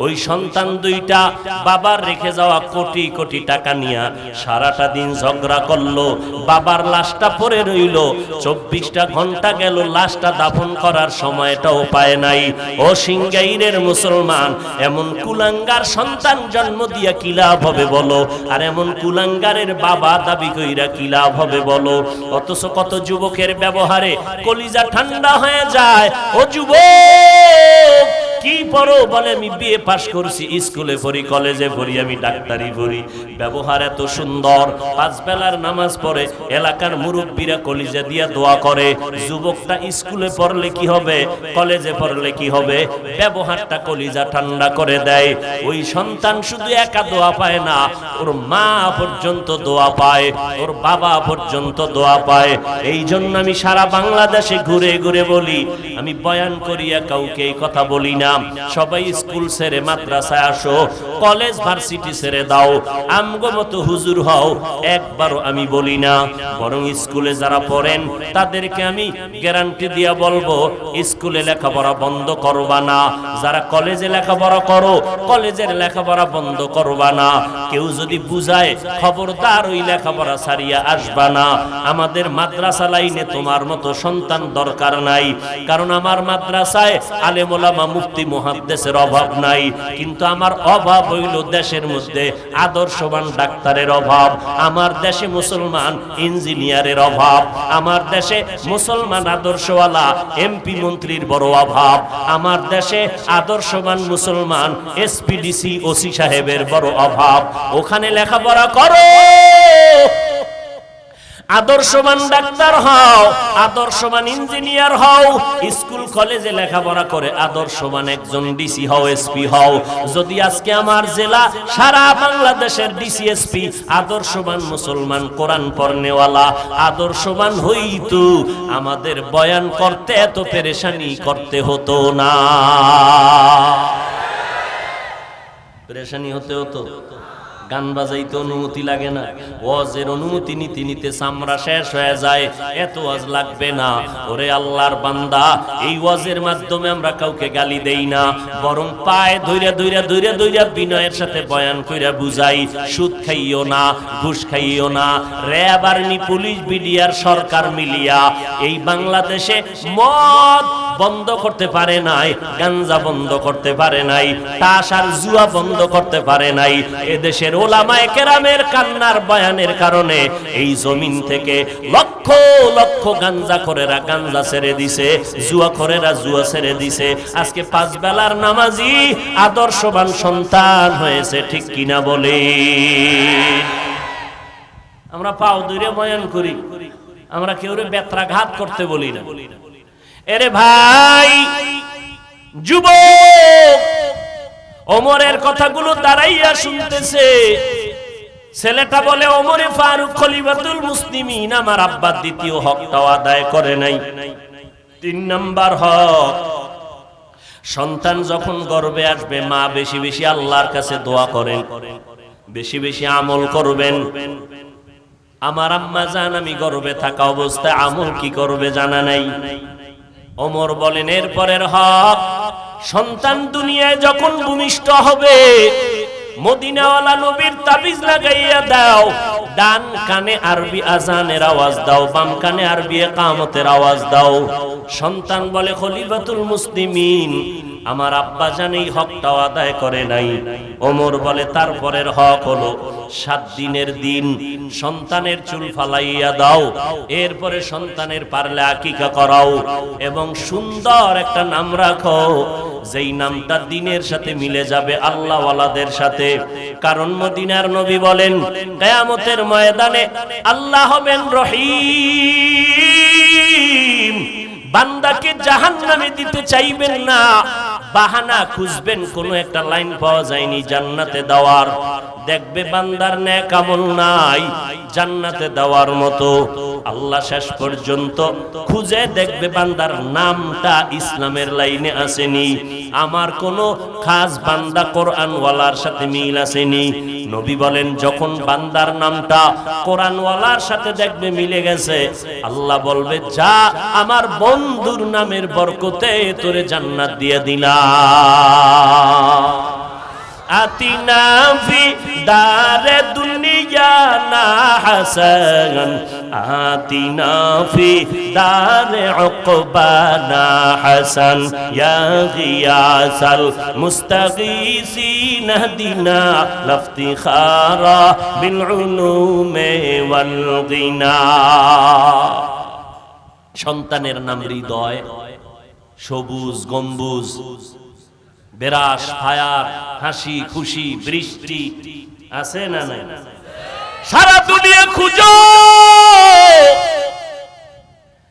ওই সন্তান 2টা বাবার রেখে যাওয়া কোটি কোটি টাকা নিয়া সারাটা দিন ঝগড়া করলো। বাবার লাশটা পড়ে রইল, 24টা ঘন্টা গেল, লাশটা দাফন করার সময়টাও পায় নাই। ও সিংগাইরের মুসলমান, এমন কুলাঙ্গার সন্তান জন্ম দিয়া কি লাভ হবে বলো? আর এমন কুলাঙ্গারের বাবা দাবি কইরা কি লাভ হবে বলো? অথচ কত যুবকের ব্যবহারে কলিজা ঠান্ডা হয়ে যায়। ও যুবক, কি পড়ো? বলে আমি বিএ পাস করছি, স্কুলে পড়ি, কলেজে পড়ি, আমি ডাক্তারি পড়ি। ব্যবহার এত সুন্দর, 5 বেলার নামাজ পড়ে, এলাকার মুরব্বীরা কলিজা দিয়া দোয়া করে। যুবকটা স্কুলে পড়লে কি হবে, কলেজে পড়লে কি হবে? ব্যবহারটা কলিজা ঠান্ডা করে দেয়। ওই সন্তান শুধু একা দোয়া পায় না, ওর মা পর্যন্ত দোয়া পায়, ওর বাবা পর্যন্ত দোয়া পায়। এই জন্য আমি সারা বাংলাদেশে ঘুরে ঘুরে বলি, আমি বয়ান করিয়া কাউকে এই কথা বলি না, সবাই স্কুল ছেড়ে মাদ্রাসায় আসো, কলেজ ভার্সিটি ছেড়ে দাও, আমগো মতো হুজুর হও, একবারও আমি বলি না। বরং স্কুলে যারা পড়েন তাদেরকে আমি গ্যারান্টি দিয়া বলবো, স্কুলে লেখাপড়া বন্ধ করবা না। যারা কলেজে লেখাপড়া করো, কলেজের লেখাপড়া বন্ধ করবা না। কেউ যদি বুঝায়, খবরদার ওই লেখাপড়া ছাড়িয়া আসবা না। আমাদের মাদ্রাসা লাইনে তোমার মতো সন্তান দরকার নাই, কারণ আমার মাদ্রাসায় আলেম ওলামা মুফতি মুহাদ্দিসের অভাব নাই, কিন্তু আমার অভাব হইল দেশের মধ্যে আদর্শবান ডাক্তারের অভাব। আমার দেশে মুসলমান ইঞ্জিনিয়ারের অভাব। আমার দেশে মুসলমান আদর্শওয়ালা এমপি মন্ত্রীর বড় অভাব। আমার দেশে আদর্শবান মুসলমান এসপিডিসি ওসি সাহেবের বড় অভাব। ওখানে লেখাপড়া করো, আদর্শবান ডাক্তার হও, আদর্শবান ইঞ্জিনিয়ার হও, স্কুল কলেজে লেখাপড়া করে আদর্শবান একজন ডিসি হও, এসপি হও। যদি আজকে আমার জেলা সারা বাংলাদেশের ডিসি এসপি আদর্শবান মুসলমান কোরআন পড়নেওয়ালা আদর্শবান হইতো, আমাদের বয়ান করতে এত পেরেশানি করতে হতো না। পেরেশানি হতে হতো, গান বাজাইতে অনুমতি লাগে না, ওয়াজের অনুমতি নিতে নিতে চামড়া শেষ হয়ে যায়, এত ওয়াজ লাগবে না। ওরে আল্লাহর বান্দা, এই ওয়াজের মাধ্যমে আমরা কাউকে গালি দেই না, বরং পায়ে ধইরা ধইরা ধইরা ধইরা বিনয়ের সাথে বয়ান কইরা বুঝাই। সুদ খাইও না, ঘুষ খাইও না। র্যাব, আর্মি, পুলিশ, বিডিআর, সরকার মিলিয়া এই বাংলাদেশে মদ বন্ধ করতে পারে নাই, গাঞ্জা বন্ধ করতে পারে নাই, তাস আর জুয়া বন্ধ করতে পারে নাই। এদেশের ওলামায়ে কেরামের কান্নার বয়ানের কারণে এই জমিন থেকে লক্ষ লক্ষ গাঞ্জাখোরেরা গাঞ্জা ছেড়ে দিছে, জুয়াখোরেরা জুয়া ছেড়ে দিছে। আজকে 5 বেলার নামাজি আদর্শবান সন্তান হয়েছে, ঠিক কিনা বলে? আমরা পাও ধরে বয়ান করি, আমরা কেউরে বেত্রাঘাত করতে বলি না। এরে ভাই, যুবক ওমরের কথাগুলো দাঁড়াইয়া শুনতেছে। ছেলেটা বলে, ওমরে ফারুক খলিফাতুল মুসলিমিন আমার আব্বার দ্বিতীয় হকটাও আদায় করে নাই। 3 নাম্বার হক, সন্তান যখন গর্ভে আসবে মা বেশি বেশি আল্লাহর কাছে দোয়া করেন, বেশি বেশি আমল করবেন। আমার আম্মা জান আমি গর্ভে থাকা অবস্থায় আমল কি করবে জানা নাই। ওমর বলেন, এরপরের হক, সন্তান দুনিয়ায় যখন ভূমিষ্ঠ হবে মদিনাওয়ালা নবীর তাবিজ লাগাইয়া দাও। ডান কানে আরবি আজানের আওয়াজ দাও, বাম কানে আরবি ইকামতের আওয়াজ দাও। সন্তান বলে, খলিফাতুল মুসলিমিন আমার আব্বা জান এই হকটাও আদায় করে নাই। ওমর বলে, তারপরের হক হলো 7 দিনের দিন সন্তানের চুল ফালাইয়া দাও, এরপরে সন্তানের পারলে আকিকা করাও এবং সুন্দর একটা নাম রাখো, যেই নামটা দিনের সাথে মিলে যাবে আল্লাহওয়ালাদের সাথে। কারণ মদিনার নবী বলেন, কিয়ামতের ময়দানে আল্লাহ হবেন রহিম, বান্দাকে জাহান্নামে দিতে চাইবেন না, বাহানা খুঁজবেন, কোনো একটা লাইন পাওয়া যায়নি জান্নাতে দেওয়ার। দেখবে বান্দার নেক আমল নাই জান্নাতে দেওয়ার মতো, আল্লাহ শেষ পর্যন্ত খুঁজে দেখবে বান্দার নামটা ইসলামের লাইনে আসেনি, আমার কোনো খাস বান্দা কোরআনওয়ালার সাথে মিল আসেনি। নবী বলেন, যখন বান্দার নামটা কোরআনওয়ালার সাথে দেখবে মিলে গেছে, আল্লাহ বলবে, যা আমার বন্ধুর নামের বরকতে তোরে জান্নাত দিয়ে দিলাম। আতিনা ফি দারে দুনিয়া না হাসান, আতিনা ফি দারে উকবা না হাসান, ইয়া গিয়াসাল মুস্তাগীসিন হদিনা লাফতিখারা বিল উলুমে ওয়াল গিনা। সন্তানের নাম হৃদয়, সবুজ গম্বুজ, বেরাস ফায়ার, হাসি খুশি, বৃষ্টি আছে না নাই? সারা দুনিয়া খুঁজো,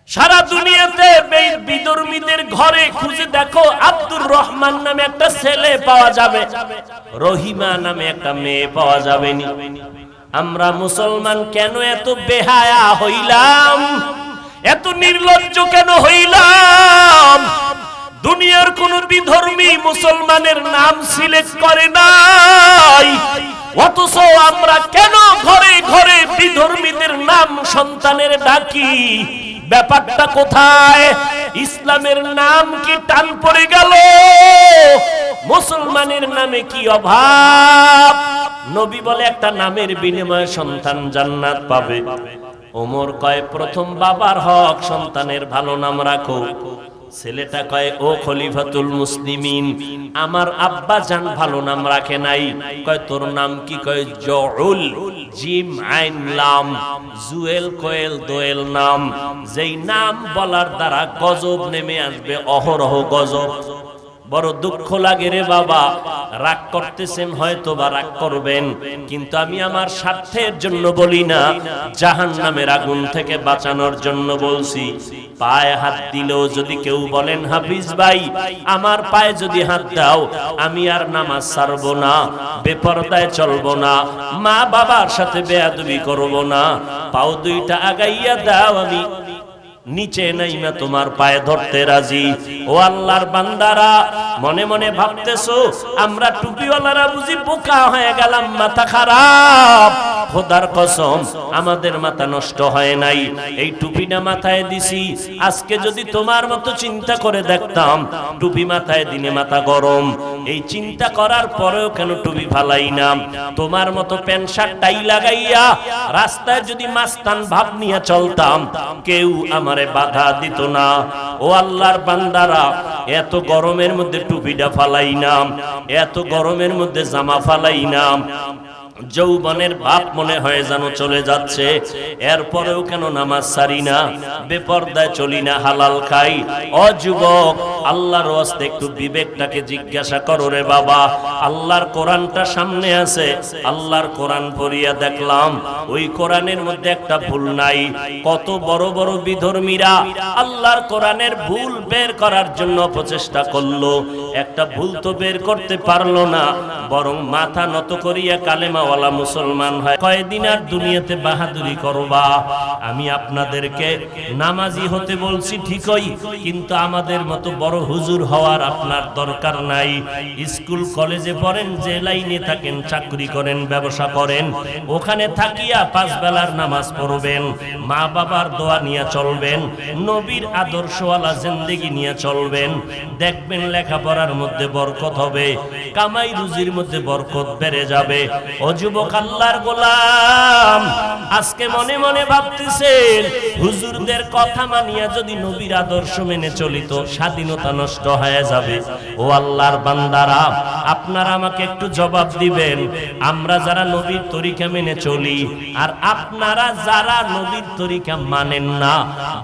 সারা দুনিয়াতে বিধর্মীদের ঘরে খুঁজে দেখো, আব্দুর রহমান নামে একটা ছেলে পাওয়া যাবে, রহিমা নামে একটা মেয়ে পাওয়া যাবে নি। আমরা মুসলমান কেন এত বেহায়া হইলাম, এত নির্লজ্জ কেন হইলাম? দুনিয়ার কোন বিধর্মী মুসলমানের নাম সিলেক্ট করে নাই, অথচ আমরা কেন ঘরে ঘরে বিধর্মীদের নাম সন্তানের ডাকি? ব্যাপারটা কোথায়? ইসলামের নাম কি টান পড়ে গেল? মুসলমানের নামে কি অভাব? নবী বলে, একটা নামের বিনিময়ে সন্তান জান্নাত পাবে। ওমর কয়, প্রথম বাবার হক, সন্তানের ভালো নাম রাখো। ছেলেটা কয়, ও খলিফাতুল মুসলিমিন আমার আব্বা জান ভালো নাম রাখে নাই। কয়, তোর নাম কি? কয়, জউল, জিম আইন লাম, জুয়েল কোয়েল দোয়েল নাম, যেই নাম বলার দ্বারা গজব নেমে আসবে, অহরহ গজব। বড় দুঃখ লাগে রে বাবা, রাগ করতেছেন হয়তো বা রাগ করবেন, কিন্তু আমি আমার স্বার্থের জন্য বলি না, জাহান্নামের আগুন থেকে বাঁচানোর জন্য বলছি। পায়ে হাত দিলেও যদি কেউ বলেন, হাফিজ ভাই আমার পায়ে যদি হাত দাও, আমি আর নামাজ ছাড়বো না, বেপরদায় চলবো না, মা বাবার সাথে বেয়াদবি করবো না, পাও দুইটা আগাইয়া দাও, আমি নিচে নাইমা তোমার পায়ে ধরতে রাজি। ও আল্লাহর বান্দারা, মনে মনে ভাবতেছো আমরা টুপিওয়ালারা বুঝি বোকা হয়ে গেলাম, মাথা খারাপ। খোদার কসম, আমাদের মাথা নষ্ট হয় নাই, এই টুপিটা মাথায় দিছি। আজকে যদি তোমার মতো চিন্তা করে দেখতাম, টুপি মাথায় দিনে মাথা গরম, এই চিন্তা করার পরেও কেন টুপি ফালাই না? তোমার মতো প্যান্ট শার্ট টাই লাগাইয়া রাস্তায় যদি মাস্তান ভাব নিয়ে চলতাম, কেউ আমারে বাধা দিত না। ও আল্লাহর বান্দারা, এত গরমের মধ্যে টুপিটা ফালাই না, এত গরমের মধ্যে জামা ফালাই না, যৌবনের বাপ মনে হয় যেন চলে যাচ্ছে, এরপরেও কেন নামাজ ছাড়ি না, বেপরদায় চলি না, হালাল খাই। ও যুবক, আল্লাহর ওয়াস্তে একটু বিবেকটাকে জিজ্ঞাসা করো রে বাবা। আল্লাহর কোরআনটা সামনে আছে, আল্লাহর কোরআন পড়িয়া দেখলাম ওই কোরআনের মধ্যে একটা ভুল নাই। কত বড় বড় বিধর্মীরা আল্লাহর কোরআনের ভুল বের করার জন্য প্রচেষ্টা করলো, একটা ভুল তো বের করতে পারলো না, বরং মাথা নত করিয়া কালেমাওয়ালা মুসলমান হয়। কয়দিন আর দুনিয়াতে বাহাদুরি করবা? আমি আপনাদেরকে নামাজি হতে বলছি ঠিকই, কিন্তু আমাদের মতো বড় হুজুর হওয়ার আপনার দরকার নাই। স্কুল কলেজে পড়েন, যে লাইনে থাকেন, চাকরি করেন, ব্যবসা করেন, ওখানে থাকিয়া 5 বেলার নামাজ পড়বেন, মা বাবার দোয়া নিয়ে চলবেন, নবীর আদর্শওয়ালা জিন্দেগি নিয়ে চলবেন। দেখবেন লেখাপড়ার মধ্যে বরকত হবে, কামাই রুজির মধ্যে বরকত বেড়ে যাবে। ও যুবক, আল্লাহর গোলাম, আজকে মনে মনে ভাবতেছেন হুজুরদের কথা মানিয়া যদি নবীর আদর্শ মেনে চলিত, স্বাধীনতা নষ্ট হয়ে যাবে। ও আল্লাহর বান্দারা, আপনারা আমাকে একটু জবাব দিবেন, আমরা যারা নবীর তরিকা মেনে চলি আর আপনারা যারা নবীর তরিকা মানেন না,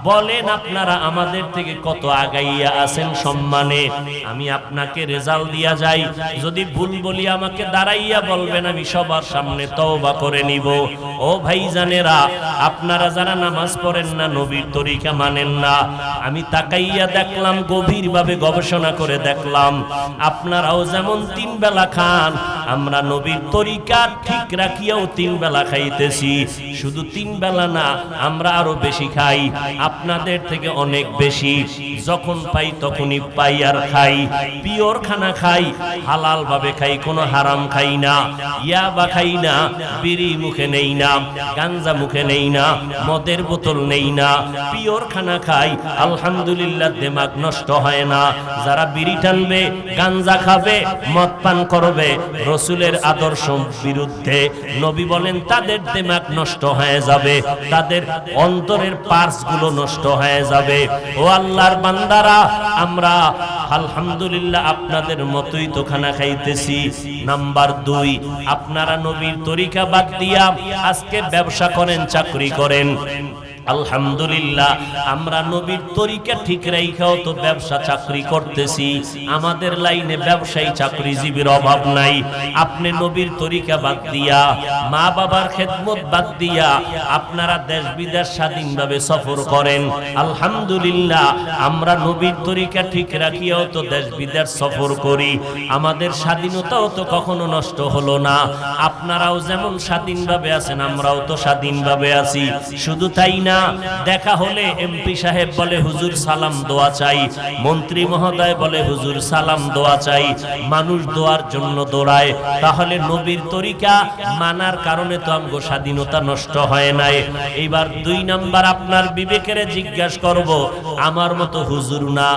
বলেন আপনারা আমাদের থেকে কত আগাইয়া আছেন সম্মানে? আমি আপনাকে রেজাল্ট দিয়া যাই, যদি ভুল বলি আমাকে দাঁড়াইয়া বলবেন, আমি সবার সামনে তওবা করে নিব। ও ভাইজানেরা, আপনারা যারা নামাজ পড়েন না, নবীর তরিকা মানেন না, আমি তাকাইয়া দেখলাম, গভীরভাবে গবেষণা করে দেখলাম, আপনারাও যেমন 3 বেলা খান, আমরা নবীর তরিকা ঠিক রাখিয়াও 3 বেলা খাইতেছি। শুধু 3 বেলা না, আমরা আরো বেশি খাই, আপনাদের থেকে অনেক বেশি। যখন পাই তখনই পাই আর খাই, পিওর খানা খাই, হালাল ভাবে খাই, কোনো হারাম খাই না, ইয়াবা খাই না, বিড়ি মুখে নেই না, গাঞ্জা মুখে নেই না, মদের বোতল নেই না, পিওর খানা খাই। আলহামদুলিল্লাহ, দিমাগ নষ্ট হয় না। যারা বিড়ি টানবে, গাঞ্জা খাবে, মদ পান করবে, রসুলের আদর্শ বিরুদ্ধে, নবী বলেন তাদের দিমাগ নষ্ট হয়ে যাবে, তাদের অন্তরের পার্টস গুলো নষ্ট হয়ে যাবে। ও আল্লাহর বান্দারা, আমরা আলহামদুলিল্লাহ আপনাদের মতোই তো খানা খাইতেছি। নাম্বার 2, আপনারা নবীর তরিকা বাদ দিয়া আজকে ব্যবসা করেন, চাকরি করেন। আলহামদুলিল্লাহ, আমরা নবীর তরিকা ঠিক রাইখাও তো ব্যবসা চাকরি করতেছি। আমাদের লাইনে ব্যবসায়ী চাকরিজীবীর অভাব নাই। আপনি নবীর তরিকা বাদ দিয়া, মা বাবার খেদমত বাদ দিয়া আপনারা দেশ বিদেশ স্বাধীনভাবে সফর করেন। আলহামদুলিল্লাহ, আমরা নবীর তরিকা ঠিক রাখিয়াও তো দেশ বিদেশ সফর করি। আমাদের স্বাধীনতাও তো কখনো নষ্ট হলো না। আপনারাও যেমন স্বাধীনভাবে আছেন, আমরাও তো স্বাধীনভাবে আছি। শুধু তাই না, দেখা হলে এমপি সাহেব বলে হুজুর সালাম দোয়া চাই, মন্ত্রী মহোদয় বলে হুজুর সালাম দোয়া চাই, মানুষ দোয়ার জন্য দৌড়ায়। তাহলে নবীর তরিকা মানার কারণে তো আমগো স্বাধীনতা নষ্ট হয় নাই। এইবার 2 নাম্বার, আপনার বিবেকের জিজ্ঞাসা করব, আমার মতো হুজুর না,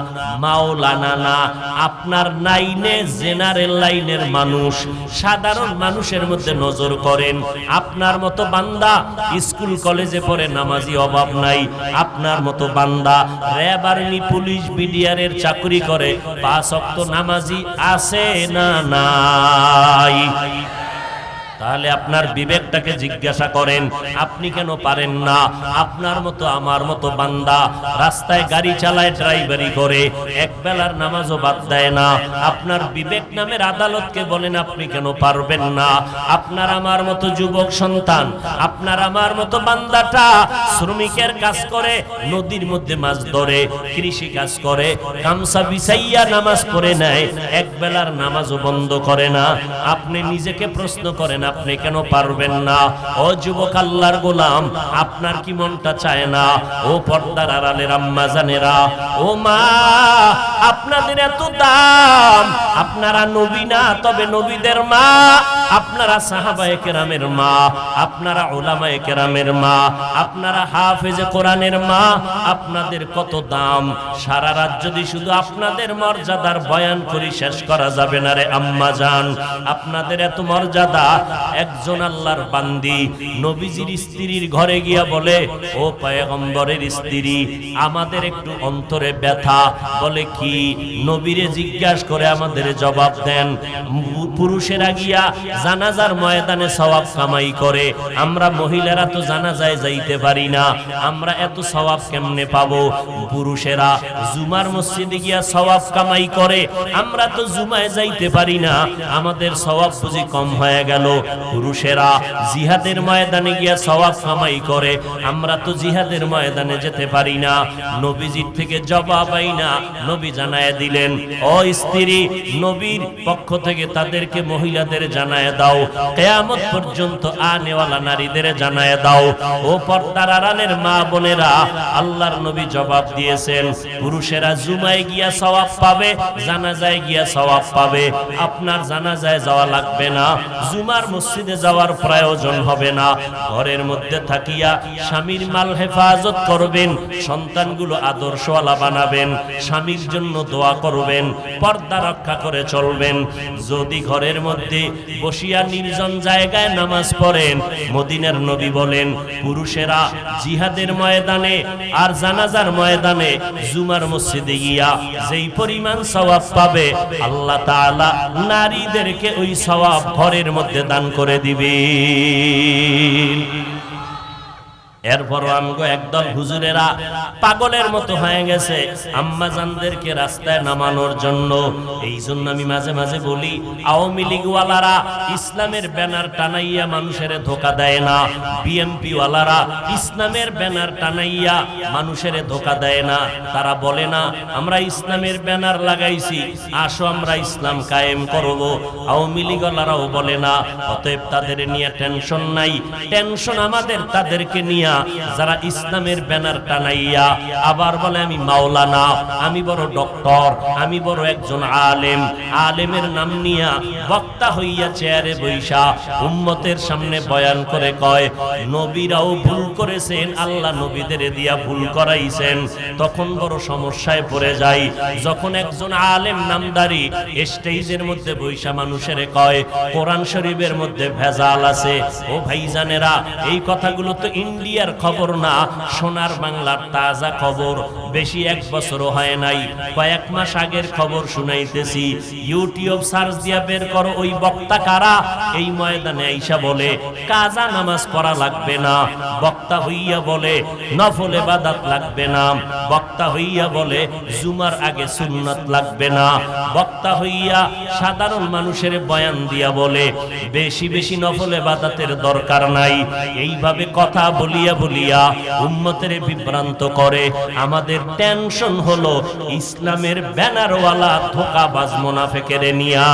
মাওলানা না, আপনার লাইনে জেনারেল লাইনের মানুষ, সাধারণ মানুষের মধ্যে নজর করেন। আপনার মতো বান্দা স্কুল কলেজে পড়ে, নামাজি অভাব নাই। আপনার মতো বান্দা র‍্যাব, আর্মি, পুলিশ, বিডিআরের চাকরি করে, 5 ওয়াক্ত নামাজি আছে না নাই? তাহলে আপনার বিবেকটাকে জিজ্ঞাসা করেন, আপনি কেন পারেন না? আপনার মতো আমার মতো বান্দা রাস্তায় গাড়ি চালায়, ড্রাইভারি করে, এক বেলার নামাজও বাদ দেয় না। আপনার বিবেক নামের আদালতকে বলেন, আপনি কেন পারবেন না? আপনার আমার মতো যুবক সন্তান, আপনার আমার মতো বান্দাটা শ্রমিকের কাজ করে, নদীর মধ্যে মাছ ধরে, কৃষি কাজ করে, গামছা বিছাইয়া নামাজ পড়ে নেয়, এক বেলার নামাজও বন্ধ করে না। আপনি নিজেকে প্রশ্ন করেন, আপনি কেন পারবেন না? ও যুবক, আল্লাহর গোলাম, আপনার কি মনটা চায় না? ও পর্দার আড়ালের আম্মা জানেরা, ও মা, আপনাদের এত দাম, আপনারা নবী না, তবে নবীদের মা, আপনারা সাহাবায়ে কেরামের মা, আপনারা উলামায়ে কেরামের মা, আপনারা হাফেজে কোরআনের মা, আপনাদের কত দাম। সারা রাত যদি শুধু আপনাদের মর্যাদার বয়ান করি শেষ করা যাবে না রে আম্মা জান। আপনাদের এত মর্যাদা, একজন আল্লাহর বান্দি নবীজির স্ত্রীর ঘরে গিয়া বলে, ও পয়গম্বরের স্ত্রী, আমাদের একটু অন্তরে ব্যথা। বলে কি? নবীরে জিজ্ঞাসা করে আমাদের জবাব দেন। পুরুষেরা গিয়া জানাজার ময়দানে সওয়াব কামাই করে, আমরা মহিলারা তো জানাজায় যাইতে পারি না, আমরা এত সওয়াব কেমনে পাবো? পুরুষেরা জুমার মসজিদে গিয়া সওয়াব কামাই করে, আমরা তো জুমায় যাইতে পারি না, আমাদের সওয়াব বুঝি কম হয়ে গেল? পুরুষেরা জিহাদের ময়দানে গিয়া সওয়াব কামাই করে, আমরা তো জিহাদের ময়দানে যেতে পারি না। নবীজির থেকে জবাব আইনা নবী জানায় দিলেন, ও স্ত্রী, নবীর পক্ষ থেকে তাদেরকে মহিলাদের জানায় দাও, কিয়ামত পর্যন্ত আনেওয়ালা নারীদের জানায় দাও। ও পর্দার আড়ালের মা বোনেরা, আল্লাহর নবী জবাব দিয়েছেন, পুরুষেরা জুমায় গিয়া সওয়াব পাবে, জানাজায় গিয়া সওয়াব পাবে। আপনার জানাজায় যাওয়া লাগবে না, জুমার মসজিদে যাওয়ার প্রয়োজন হবে না। ঘরের মধ্যে থাকিয়া স্বামীর মাল হেফাজত করবেন, সন্তানগুলো আদর্শওয়ালা বানাবেন, স্বামীর জন্য দোয়া করবেন, পর্দা রক্ষা করে চলবেন। যদি ঘরের মধ্যে বসিয়া নির্জন জায়গায় নামাজ পড়েন, মদিনার নবী বলেন, পুরুষেরা জিহাদের ময়দানে আর জানাজার ময়দানে জুমার মসজিদে গিয়া যেই পরিমাণ সওয়াব পাবে, আল্লাহ তাআলা নারীদেরকে ওই সওয়াব ঘরের মধ্যে দান করে দিবে। এরপর আমগো একদল হুজুরেরা পাগলের মতো হয়ে গেছে আম্মাজানদেরকে রাস্তায় নামানোর জন্য। এই জন্য আমি মাঝে মাঝে বলি, আওয়ামী লীগওয়ালারা ইসলামের ব্যানার টানাইয়া মানুষের ধোকা দেয় না, বিএনপি ওয়ালারা ইসলামের ব্যানার টানাইয়া মানুষের ধোকা দেয় না। তারা বলে না আমরা ইসলামের ব্যানার লাগাইছি, আসো আমরা ইসলাম কায়েম করব। আওয়ামী লীগওয়ালারাও বলে না। অতএব তাদের নিয়ে টেনশন নাই, টেনশন আমাদের তাদেরকে নিয়ে যারা ইসলামের ব্যানার টানাইয়া আবার বলে আমি মাওলানা, আমি বড় ডক্টর, আমি বড় একজন আলেম, আলেমের নাম নিয়া বক্তা হইয়া চেয়ারে বৈশা উম্মতের সামনে বয়ান করে কয় নবীরাও ভুল করেছেন, আল্লাহ নবীদের দিয়া ভুল করাইছেন। তখন বড় সমস্যায় পড়ে যায় যখন একজন আলেম নামদারি স্টেজের মধ্যে বৈশা মানুষের কয় কোরআন শরীফের মধ্যে ভেজাল আছে। ও ভাইজানেরা, এই কথাগুলো তো ইন্ডিয়ার খবর না, সোনার বাংলার তাজা খবর। বেশি এক বছরও হয় নাই, কয়েক মাস আগের খবর শুনাইতেছি। ইউটিউব সার্চ দিয়া বের করো ওই বক্তা কারা। এই ময়দানে আইসা বলে কাজা নামাজ পড়া লাগবে না, বক্তা হইয়া বলে নফল ইবাদত লাগবে না, বক্তা হইয়া বলে জুমার আগে সুন্নাত লাগবে না, বক্তা হইয়া সাধারণ মানুষের বয়ান দিয়া বলে বেশি বেশি নফল ইবাদতের দরকার নাই। এইভাবে কথা বলিয়া বলিয়া উম্মতের বিভ্রান্ত করে। আমাদের টেনশন হলো ইসলামের ব্যানারওয়ালা ধোঁকাবাজ মুনাফিকের নিয়া।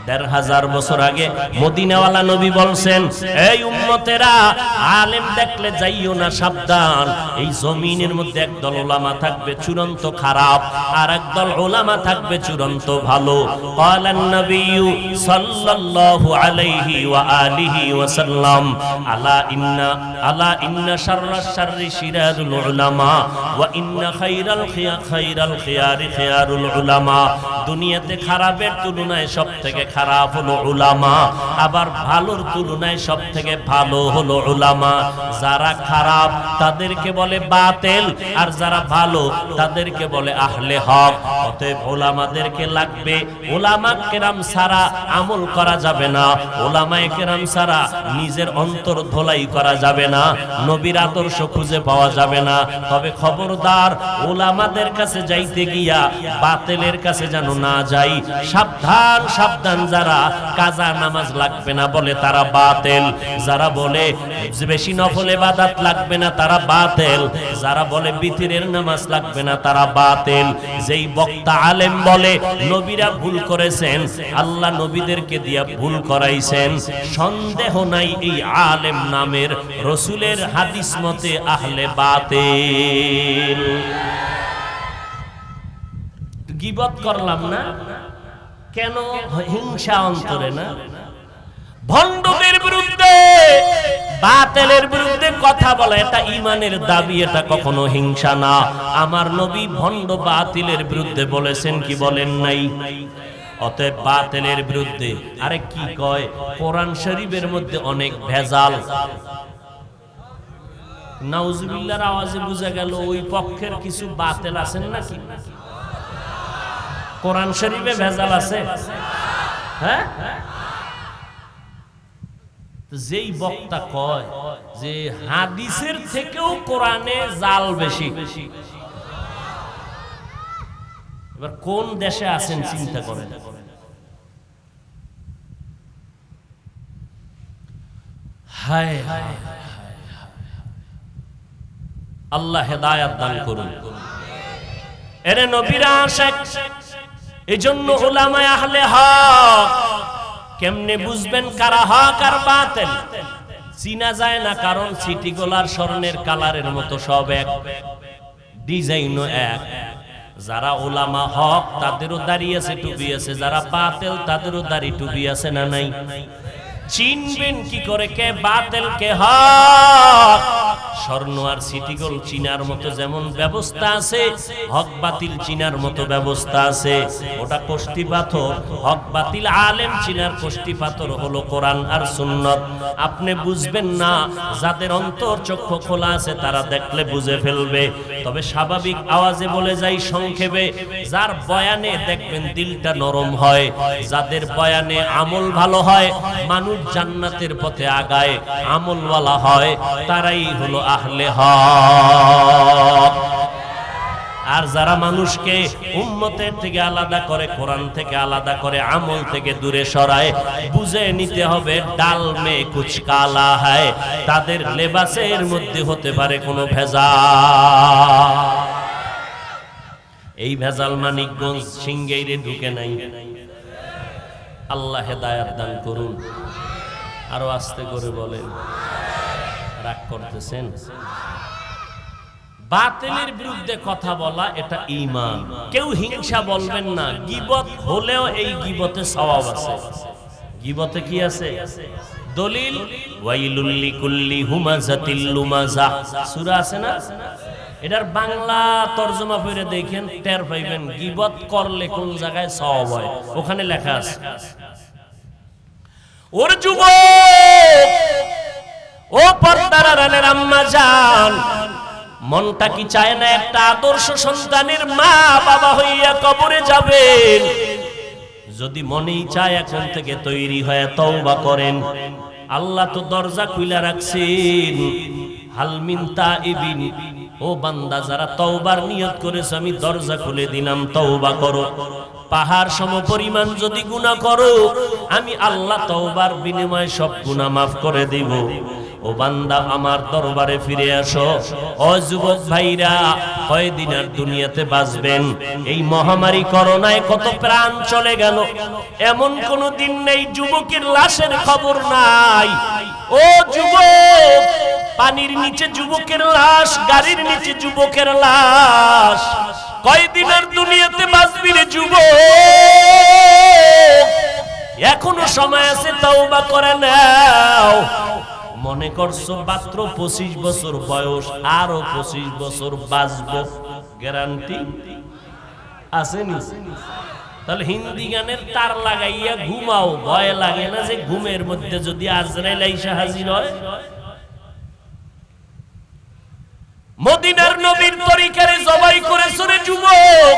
১৫০০ বছর আগে মদিনাওয়ালা নবী বলছেন, এই উম্মতেরা, আলেম দেখলে যাইও না, সাবধান। এই জমিনের মধ্যে একদল উলামা থাকবে চূড়ান্ত খারাপ, আর একদল উলামা থাকবে চূড়ান্ত ভালো। ক্বালান নবিয়্যু সাল্লাল্লাহু আলাইহি ওয়া আলিহি ওয়া সাল্লাম, আলা ইন্না শাররাশ শাররি শিরারুল উলামা ওয়া ইন্না খায়রাল খিয়ারি খিয়ারুল উলামা। দুনিয়াতে খারাপের তুলনায় সবথেকে খারাপ হলো উলামা, আবার ভালোর তুলনায় সবথেকে ভালো হলো উলামা। যারা খারাপ তাদেরকে বলে বাতিল, আর যারা ভালো তাদেরকে বলে আহলে হক। অতএব উলামাদেরকে লাগবে। উলামা কেরাম ছাড়া আমল করা যাবে না, উলামায়ে কেরাম ছাড়া নিজের অন্তর ধোলাই করা যাবে না, নবীর আদর্শ খুঁজে পাওয়া যাবে না। তবে খবরদার, উলামাদের কাছে যাইতে গিয়া বাতিলের কাছে যেন না যাই। সাবধান সাবধান, যারা কাজা নামাজ লাগবে না বলে তারা বাতিল, যারা বলে বেশি নফল ইবাদত লাগবে না তারা বাতিল, যারা বলে বিতরের নামাজ লাগবে না তারা বাতিল। যেই বক্তা আলেম বলে নবীরা ভুল করেছেন, আল্লাহ নবীদেরকে দিয়া ভুল করাইছেন, সন্দেহ নাই এই আলেম নামের রাসূলের হাদিস মতে আহলে বাতিল। গীবত করলাম না কেন? হিংসা অন্তরে না? ভণ্ডদের বিরুদ্ধে, বাতিলের বিরুদ্ধে কথা বলা এটা ঈমানের দাবি, এটা কখনো হিংসা না। আমার নবী ভণ্ড বাতিলের বিরুদ্ধে বলেছেন কি বলেন নাই? অতএব বাতিলের বিরুদ্ধে। আরে কি কয়, কোরআন শরীফের মধ্যে অনেক ভেজাল। নাউজুবিল্লাহর আওয়াজে বোঝা গেল ওই পক্ষের কিছু বাতিল আছেন নাকি? কোরআন শরীফে ভেজাল আছে? হ্যাঁ, যেই বক্তা কয় যে হাদিসের থেকেও কোরআনে জাল বেশি, এবার কোন দেশে আছেন চিন্তা করেন। হায় হায়, আল্লাহ হেদায়েত দান করুন। এরে নবীরা আশিক, এজন্য উলামায়ে আহলে হক কেমনে বুঝবেন কারা হক আর বাতিল? চিনা যায় না, কারণ সিটি গোলার স্বর্ণের কালারের মতো সব এক, ডিজাইনও এক। যারা উলামা হক তাদেরও দাড়ি আছে, টুপি আছে, যারা বাতিল তাদেরও দাড়ি টুপি আছে না নাই? চিনবেন কি করে কে বাতিল কে হক? স্বর্ণ আর সিটি গোল্ড চিনার মতো যেমন ব্যবস্থা আছে, হক বাতিল চিনার মতো ব্যবস্থা আছে। ওটা কোষ্টি পাথর, হক বাতিল আলেম চিনার কোষ্টি পাথর হলো কোরআন আর সুন্নাত। আপনি বুঝবেন না, যাদের অন্তর চক্ষু খোলা আছে তারা দেখলে বুঝে ফেলবে। তবে স্বাভাবিক আওয়াজে বলে যাই সংক্ষেপে, যার বয়ানে দেখবেন দিলটা নরম হয়, যাদের বয়ানে আমল ভালো হয়, মানুষ জান্নাতের পথে আগায়, আমলওয়ালা হয়, তারাই হলো আহলে হক। আর যারা মানুষকে উম্মতের থেকে আলাদা করে, কোরআন থেকে আলাদা করে, আমল থেকে দূরে সরায়, বুঝে নিতে হবে ডাল মে কুছ কালা হয়, তাদের লেবাসের মধ্যে হতে পারে কোনো ভেজাল। এই ভেজাল মানিকগঞ্জ সিংগাইরে ঢুকে নাই। আল্লাহ হেদায়েত দান করুন। আরো আস্তে করে বলেন, রাগ করতেছেন? বাতিলের বিরুদ্ধে কথা বলা এটা ঈমান। কেউ হিংসা বলবেন না। গীবত হলেও এই গীবতে সওয়াব আছে। গীবতে কি আছে? দলিল ওয়াইলুল লিকুল্লি হুমাযাতিল লুমাযা সূরা আছে না? এটার বাংলা তরজমা করে দেখেন, টের পাইবেন গীবত করলে কোন জায়গায় সওয়াব হয়, ওখানে লেখা আছে। ওর যুবক, ও পর্দার আড়ালের আম্মা জান, মনটা কি চায় না একটা আদর্শ সন্তানের মা বাবা হইয়া কবরে যাবেন? যদি মনেই চায়, এখন থেকে তৈরি হয়ে তওবা করেন। আল্লাহ তো দরজা খুলে রাখছেন। হাল মিন তাইবিন, ও বান্দা যারা তওবার নিয়ত করেছ আমি দরজা খুলে দিলাম, তওবা করো। পাহাড় সম পরিমাণ যদি গুনাহ করো, আমি আল্লাহ তওবার বিনিময়ে সব গুনাহ মাফ করে দিব। ও বান্দা আমার দরবারে ফিরে আসো। ও যুবক ভাইরা, কয়দিন আর দুনিয়াতে বাঁচবেন? এই মহামারী করোনায় কত প্রাণ চলে গেল, এমন কোন দিন নেই যুবকের লাশের খবর নাই। ও যুবক, পানির নিচে যুবকের লাশ, গাড়ির নিচে যুবকের লাশ। কয়দিন আর দুনিয়াতে বাঁচবি রে যুবক? এখনো সময় আছে, তওবা করে নাও। মনে করছো মাত্র 25 বছর বয়স, আরো 25 বছর বাঁচবো, গ্যারান্টি আসেনি? তাহলে হিন্দি গানের তার লাগাইয়া ঘুমাও, ভয় লাগে না যে ঘুমের মধ্যে যদি আজরাইল আইসা হাজির হয়? মদিনার নবীর তরিকারে জবাই করেছো রে যুবক।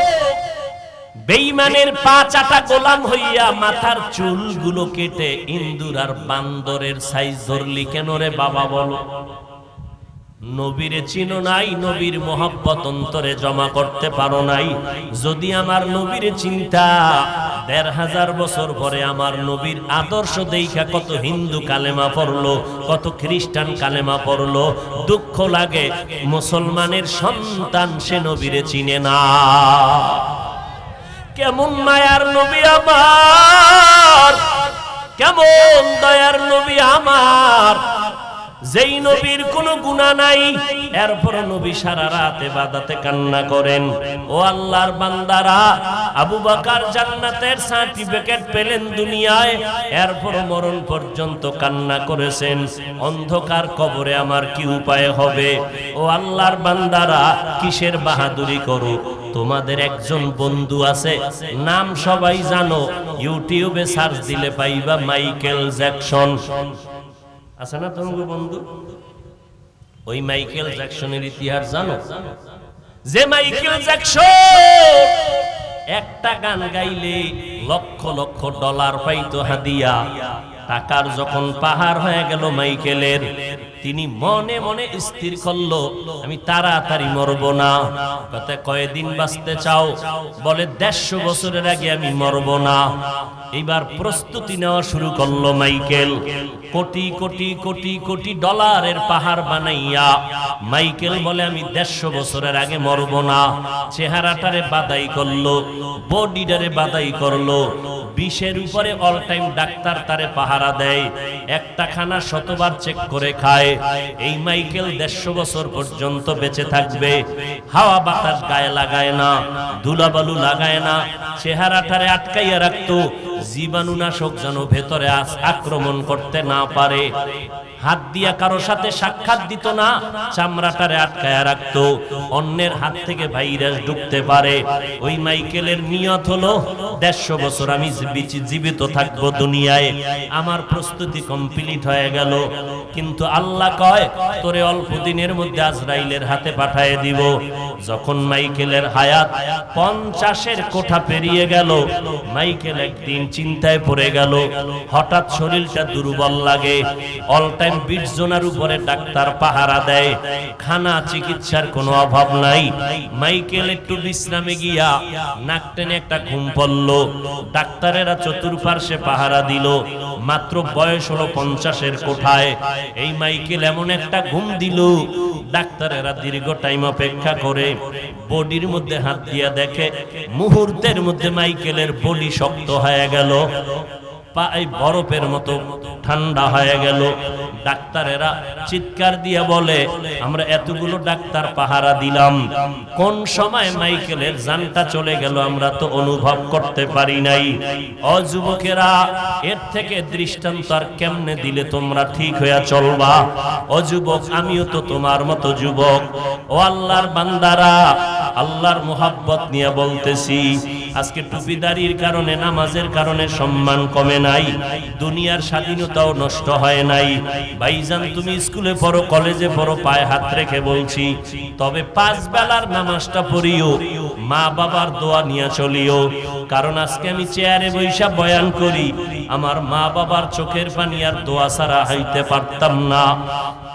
বেঈমানের পা চাটা গোলাম হইয়া মাথার চুলগুলো কেটে ইন্দুর আর বান্দরের সাইজ ধরলি কেন রে বাবা বলো? নবীরে চিনো নাই, নবীর মহব্বত অন্তরে জমা করতে পারো নাই। যদি আমার নবীরে চিন্তা, ১৫০০ বছর পরে আমার নবীর আদর্শ দেইখা কত হিন্দু কালেমা পড়লো, কত খ্রিস্টান কালেমা পড়লো। দুঃখ লাগে মুসলমানের সন্তান সে নবীরে চিনে না। কেমন মায়ার নবী আমার, কেমন দয়ার নবী আমার, যেই নবীর কোনো গুনাহ নাই, এরপর নবী সারা রাত ইবাদতে কান্না করেন। ও আল্লাহর বান্দারা, আবু বকর জান্নাতের সার্টিফিকেট পেলেন দুনিয়ায়, এরপর মরণ পর্যন্ত কান্না করেছেন। অন্ধকার কবরে আমার কি উপায় হবে? ও আল্লাহর বান্দারা, কিসের বাহাদুরি করো? তোমাদের একজন বন্ধু আছে, নাম সবাই জানো, ইউটিউবে সার্চ দিলে পাইবা মাইকেল জ্যাকসন। আছে না তোমার বন্ধু? ওই মাইকেল জ্যাকসনের ইতিহাস জানো? যে মাইকেল জ্যাকসন একটা গান গাইলে লক্ষ লক্ষ ডলার পাইতো হাদিয়া। টাকার যখন পাহাড় হয়ে গেল মাইকেলের, তিনি মনে মনে স্থির করলো আমি তাড়াতাড়ি মরবো না। কতে কয়দিন বাঁচতে চাও? বলে 150 বছরের আগে আমি মরবো না। এবার প্রস্তুতি নেওয়া শুরু করলো মাইকেল। কোটি কোটি কোটি কোটি ডলারের পাহাড় বানাইয়া মাইকেল বলে আমি 150 বছরের আগে মরবো না। চেহারাটারে বাদাই করলো, বডিটারে বাদাই করলো। 20-এর উপরে অল টাইম ডাক্তার তারে পাহারা দেয়, একটা খানা শতবার চেক করে খায়। এই মাইকেল 150 বছর পর্যন্ত বেঁচে থাকবে। হাওয়া বাতাস গায়ে লাগায় না, ধুলাবালু লাগায় না, চেহারাটারে আটকাইয়া রাখতো, জীবাণুনাশক যেন ভেতরে আক্রমণ করতে না পারে। হাত দিয়া কারো সাথে সাক্ষাৎ দিত না, চামড়াটারে আটকায়া রাখতো, অন্যের হাত থেকে ভাইরাস ঢুকতে পারে। ওই মাইকেলের নিয়ত হলো 150 বছর আমি জীবিত থাকবো দুনিয়ায়। আমার প্রস্তুতি কমপ্লিট হয়ে গেল, কিন্তু আল্লাহ কয় তোরে অল্প দিনের মধ্যে আজরাইলের হাতে পাঠিয়ে দিব। যখন মাইকেলের হায়াত 50-এর কোঠা পেরিয়ে গেল, মাইকেল একদিন চিন্তায় পড়ে গেল। হঠাৎ শরীরটা দুর্বল লাগে। অল টাইম 20 জনের উপরে ডাক্তার পাহারা দেয়, খানা চিকিৎসার কোনো অভাব নাই। মাইকেল একটু বিশ্রামে গিয়া নাক টেনে একটা ঘুম পড়ল। ডাক্তারেরা চতুর্পার্শ্বে পাহারা দিল। মাত্র বয়স হলো 50-এর কোঠায়। এই মাইকেল এমন একটা ঘুম দিল, ডাক্তারেরা দীর্ঘ টাইম অপেক্ষা করে বডির মধ্যে হাত দিয়া দেখে মুহূর্তের মধ্যে মাইকেলের বডি শক্ত হয়ে গেল, পায়ে বরফের মতো ঠান্ডা হয়ে গেল। ডাক্তারেরা চিৎকার দিয়ে বলে আমরা এতগুলো ডাক্তার পাহারা দিলাম, কোন সময় মাইকেলের জানটা চলে গেল আমরা তো অনুভব করতে পারি নাই। ও যুবকেরা, এর থেকে দৃষ্টান্ত আর কেমনে দিলে তোমরা ঠিক হইয়া চলবা? ও যুবক, আমিও তো তোমার মতো যুবক। ও আল্লাহর বান্দারা, আল্লাহর মুহাব্বত নিয়ে বলতেছি, আজকে টুপিদারির কারণে, নামাজের কারণে সম্মান কমে নাই, দুনিয়ার স্বাধীনতাও নষ্ট হয় নাই। ভাইজান, তুমি স্কুলে পড়ো, কলেজে পড়ো, পায়ে হাত রেখে বলছি, তবে 5 বেলার নামাজটা পড়িও, মা বাবার দোয়া নিয়ে চলিও। কারণ আজকে আমি চেয়ারে বৈশা বয়ান করি, আমার মা বাবার চোখের পানি আর দোয়া ছাড়া হইতে পারতাম না।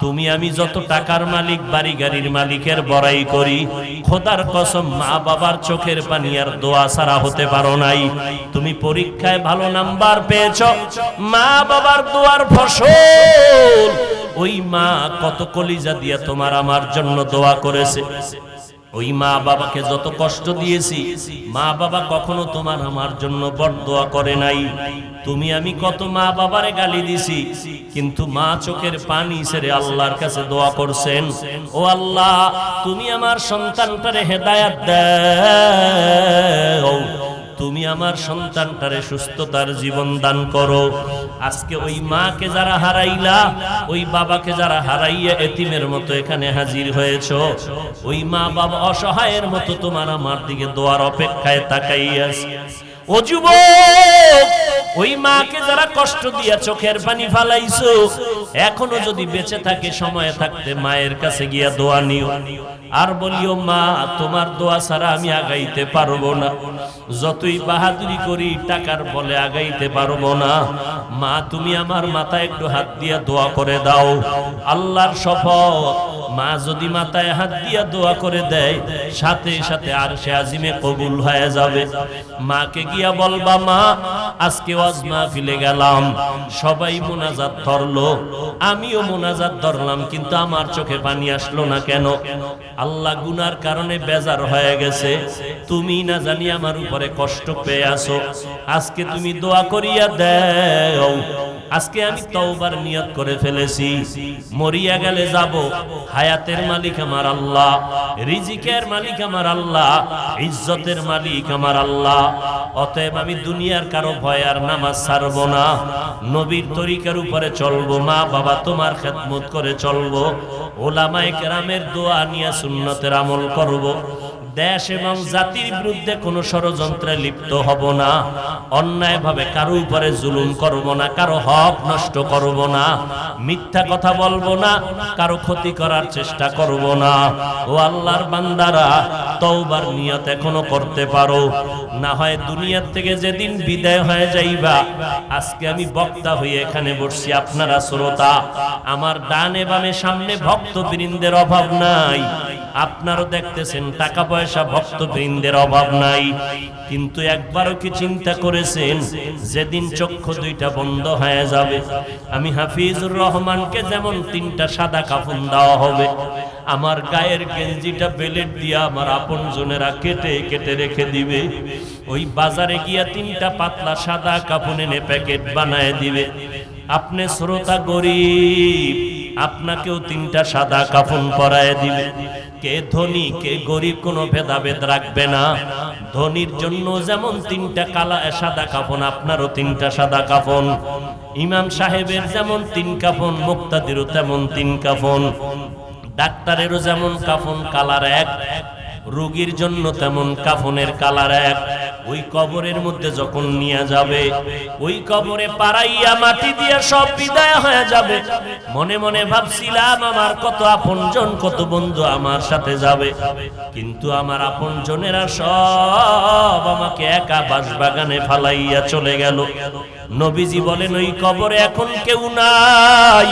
তুমি আমি যত টাকার মালিক, বাড়ি গাড়ির মালিকের বড়াই করি, খোদার কসম মা বাবার চোখের পানি আর দোয়া ছাড়া হতে পারো নাই। তুমি পরীক্ষায় ভালো নাম্বার পেয়েছো, মা বাবার দোয়ার ফসল। ওই মা কত কলিজা দিয়ে তোমার আমার জন্য দোয়া করেছে। ওই মা বাবাকে যত কষ্ট দিয়েছি, মা বাবা কখনো তোমার আমার জন্য বরদোয়া করে নাই। তুমি আমি কত মা বাবারে গালি দিছি, কিন্তু মা চোখের পানি ছেড়ে আল্লাহর কাছে দোয়া করছেন, ও আল্লাহ তুমি আমার সন্তানটারে হেদায়েত দাও, তুমি আমার সন্তানটারে সুস্থতার জীবন দান করো। আজকে ওই মাকে যারা হারাইলা, ওই বাবাকে যারা হারাইয়া এতিমের মতো এখানে হাজির হয়েছো, ওই মা বাবা অসহায়ের মতো তোমার আমার দিকে দোয়ার অপেক্ষায় তাকাইয়া। ও যুবক, ওই মাকে যারা কষ্ট দিয়া চোখের পানি ফালাইছো, এখনো যদি বেঁচে থাকে, সময় থাকতে মায়ের কাছে গিয়া দোয়া নিও, আর বলিও মা তোমার দোয়া ছাড়া আমি আগাইতে পারবো না, যতই বাহাদুরি করি টাকার বলে আগাইতে পারবো না। মা তুমি আমার মাথায় একটু হাত দিয়া দোয়া করে দাও। আল্লাহর শপথ, মা যদি মাথায় হাত দিয়া দোয়া করে দেয়, সাথে সাথে আরশে আজিমে কবুল হয়ে যাবে। মাকে গিয়া বলবা মা আজকে ওয়াজ মাহফিলে গেলাম, সবাই মুনাজাত ধরলো, আমিও মুনাজাত ধরলাম, কিন্তু আমার চোখে পানি আসলো না কেন? আল্লাহ গুনার কারণে বেজার হয়ে গেছে, তুমি না জানি আমার উপরে কষ্ট পেয়ে আসো। আজকে তুমি দোয়া করিয়া দাও। আজকে আমি তওবার নিয়ত করে ফেলেছি, মরিয়া গেলে যাব, হায়াতের মালিক আমার আল্লাহ, রিজিকের মালিক আমার আল্লাহ, ইজ্জতের মালিক আমার আল্লাহ। অতএব আমি দুনিয়ার কারো ভয় আর নামাজ ছাড়বো না, নবীর তরিকার উপরে চলবো, মা বাবা তোমার খেদমত করে চলবো, ওলামায়ে কেরামের দোয়া নিয়ে সুন্নতের আমল করব। দেশ এবং জাতির বিরুদ্ধে কোনো ষড়যন্ত্রে লিপ্ত হব না, অন্যায়ভাবে কারো উপরে জুলুম করব না, কারো হক নষ্ট করব না, মিথ্যা কথা বলবো না, কারো ক্ষতি করার চেষ্টা করব না। ও আল্লাহর বান্দারা, তওবার নিয়ত এখনো করতে পারো, না হয় দুনিয়ার থেকে যেদিন বিদায় হয়ে যাইবা। আজকে আমি বক্তা হয়ে এখানে বসছি, আপনারা শ্রোতা। আমার ডানে বামে সামনে ভক্তবৃন্দের অভাব নাই, আপনারও দেখতেছেন টাকা পয়সা ভক্তবৃন্দের অভাব নাই। কিন্তু একবারও কি চিন্তা করেছেন যেদিন চক্ষু দুইটা বন্ধ হয়ে যাবে, আমি হাফিজুর রহমানকে যেমন 3টা সাদা কাফন দেওয়া হবে, আমার গায়ের গেঞ্জিটা বেলেট দিয়া আমার আপনজনেরা কেটে কেটে রেখে দিবে, ওই বাজারে গিয়া 3টা পাতলা সাদা কাফন এনে প্যাকেট বানায় দিবে। আপনি শ্রোতা গরিব, আপনাকেও 3টা সাদা কাফন পরায় দিবে। কে ধনী কে গরিব কোনো ভেদাভেদ রাখবে না। ধনীর জন্য যেমন 3টা কালা সাদা কাফন, আপনারও 3টা সাদা কাফন। ইমাম সাহেবের যেমন 3 কাফন, মুক্তাদিরও তেমন 3 কাফন। ডাক্তারেরও যেমন কাফন কালার এক, রোগীর জন্য তেমন কাফনের কালার এক। ওই কবরের মধ্যে যখন নিয়ে যাবে, ওই কবরে পাড়াইয়া মাটি দিয়ে সব বিদায় হয়ে যাবে। মনে মনে ভাবছিলাম আমার কত আপনজন কত বন্ধু আমার সাথে যাবে, কিন্তু আমার আপনজনেরা সব আমাকে একা বাঁশবাগানে ফালাইয়া চলে গেল। নবীজি বলেন ওই কবরে এখন কেউ নাই,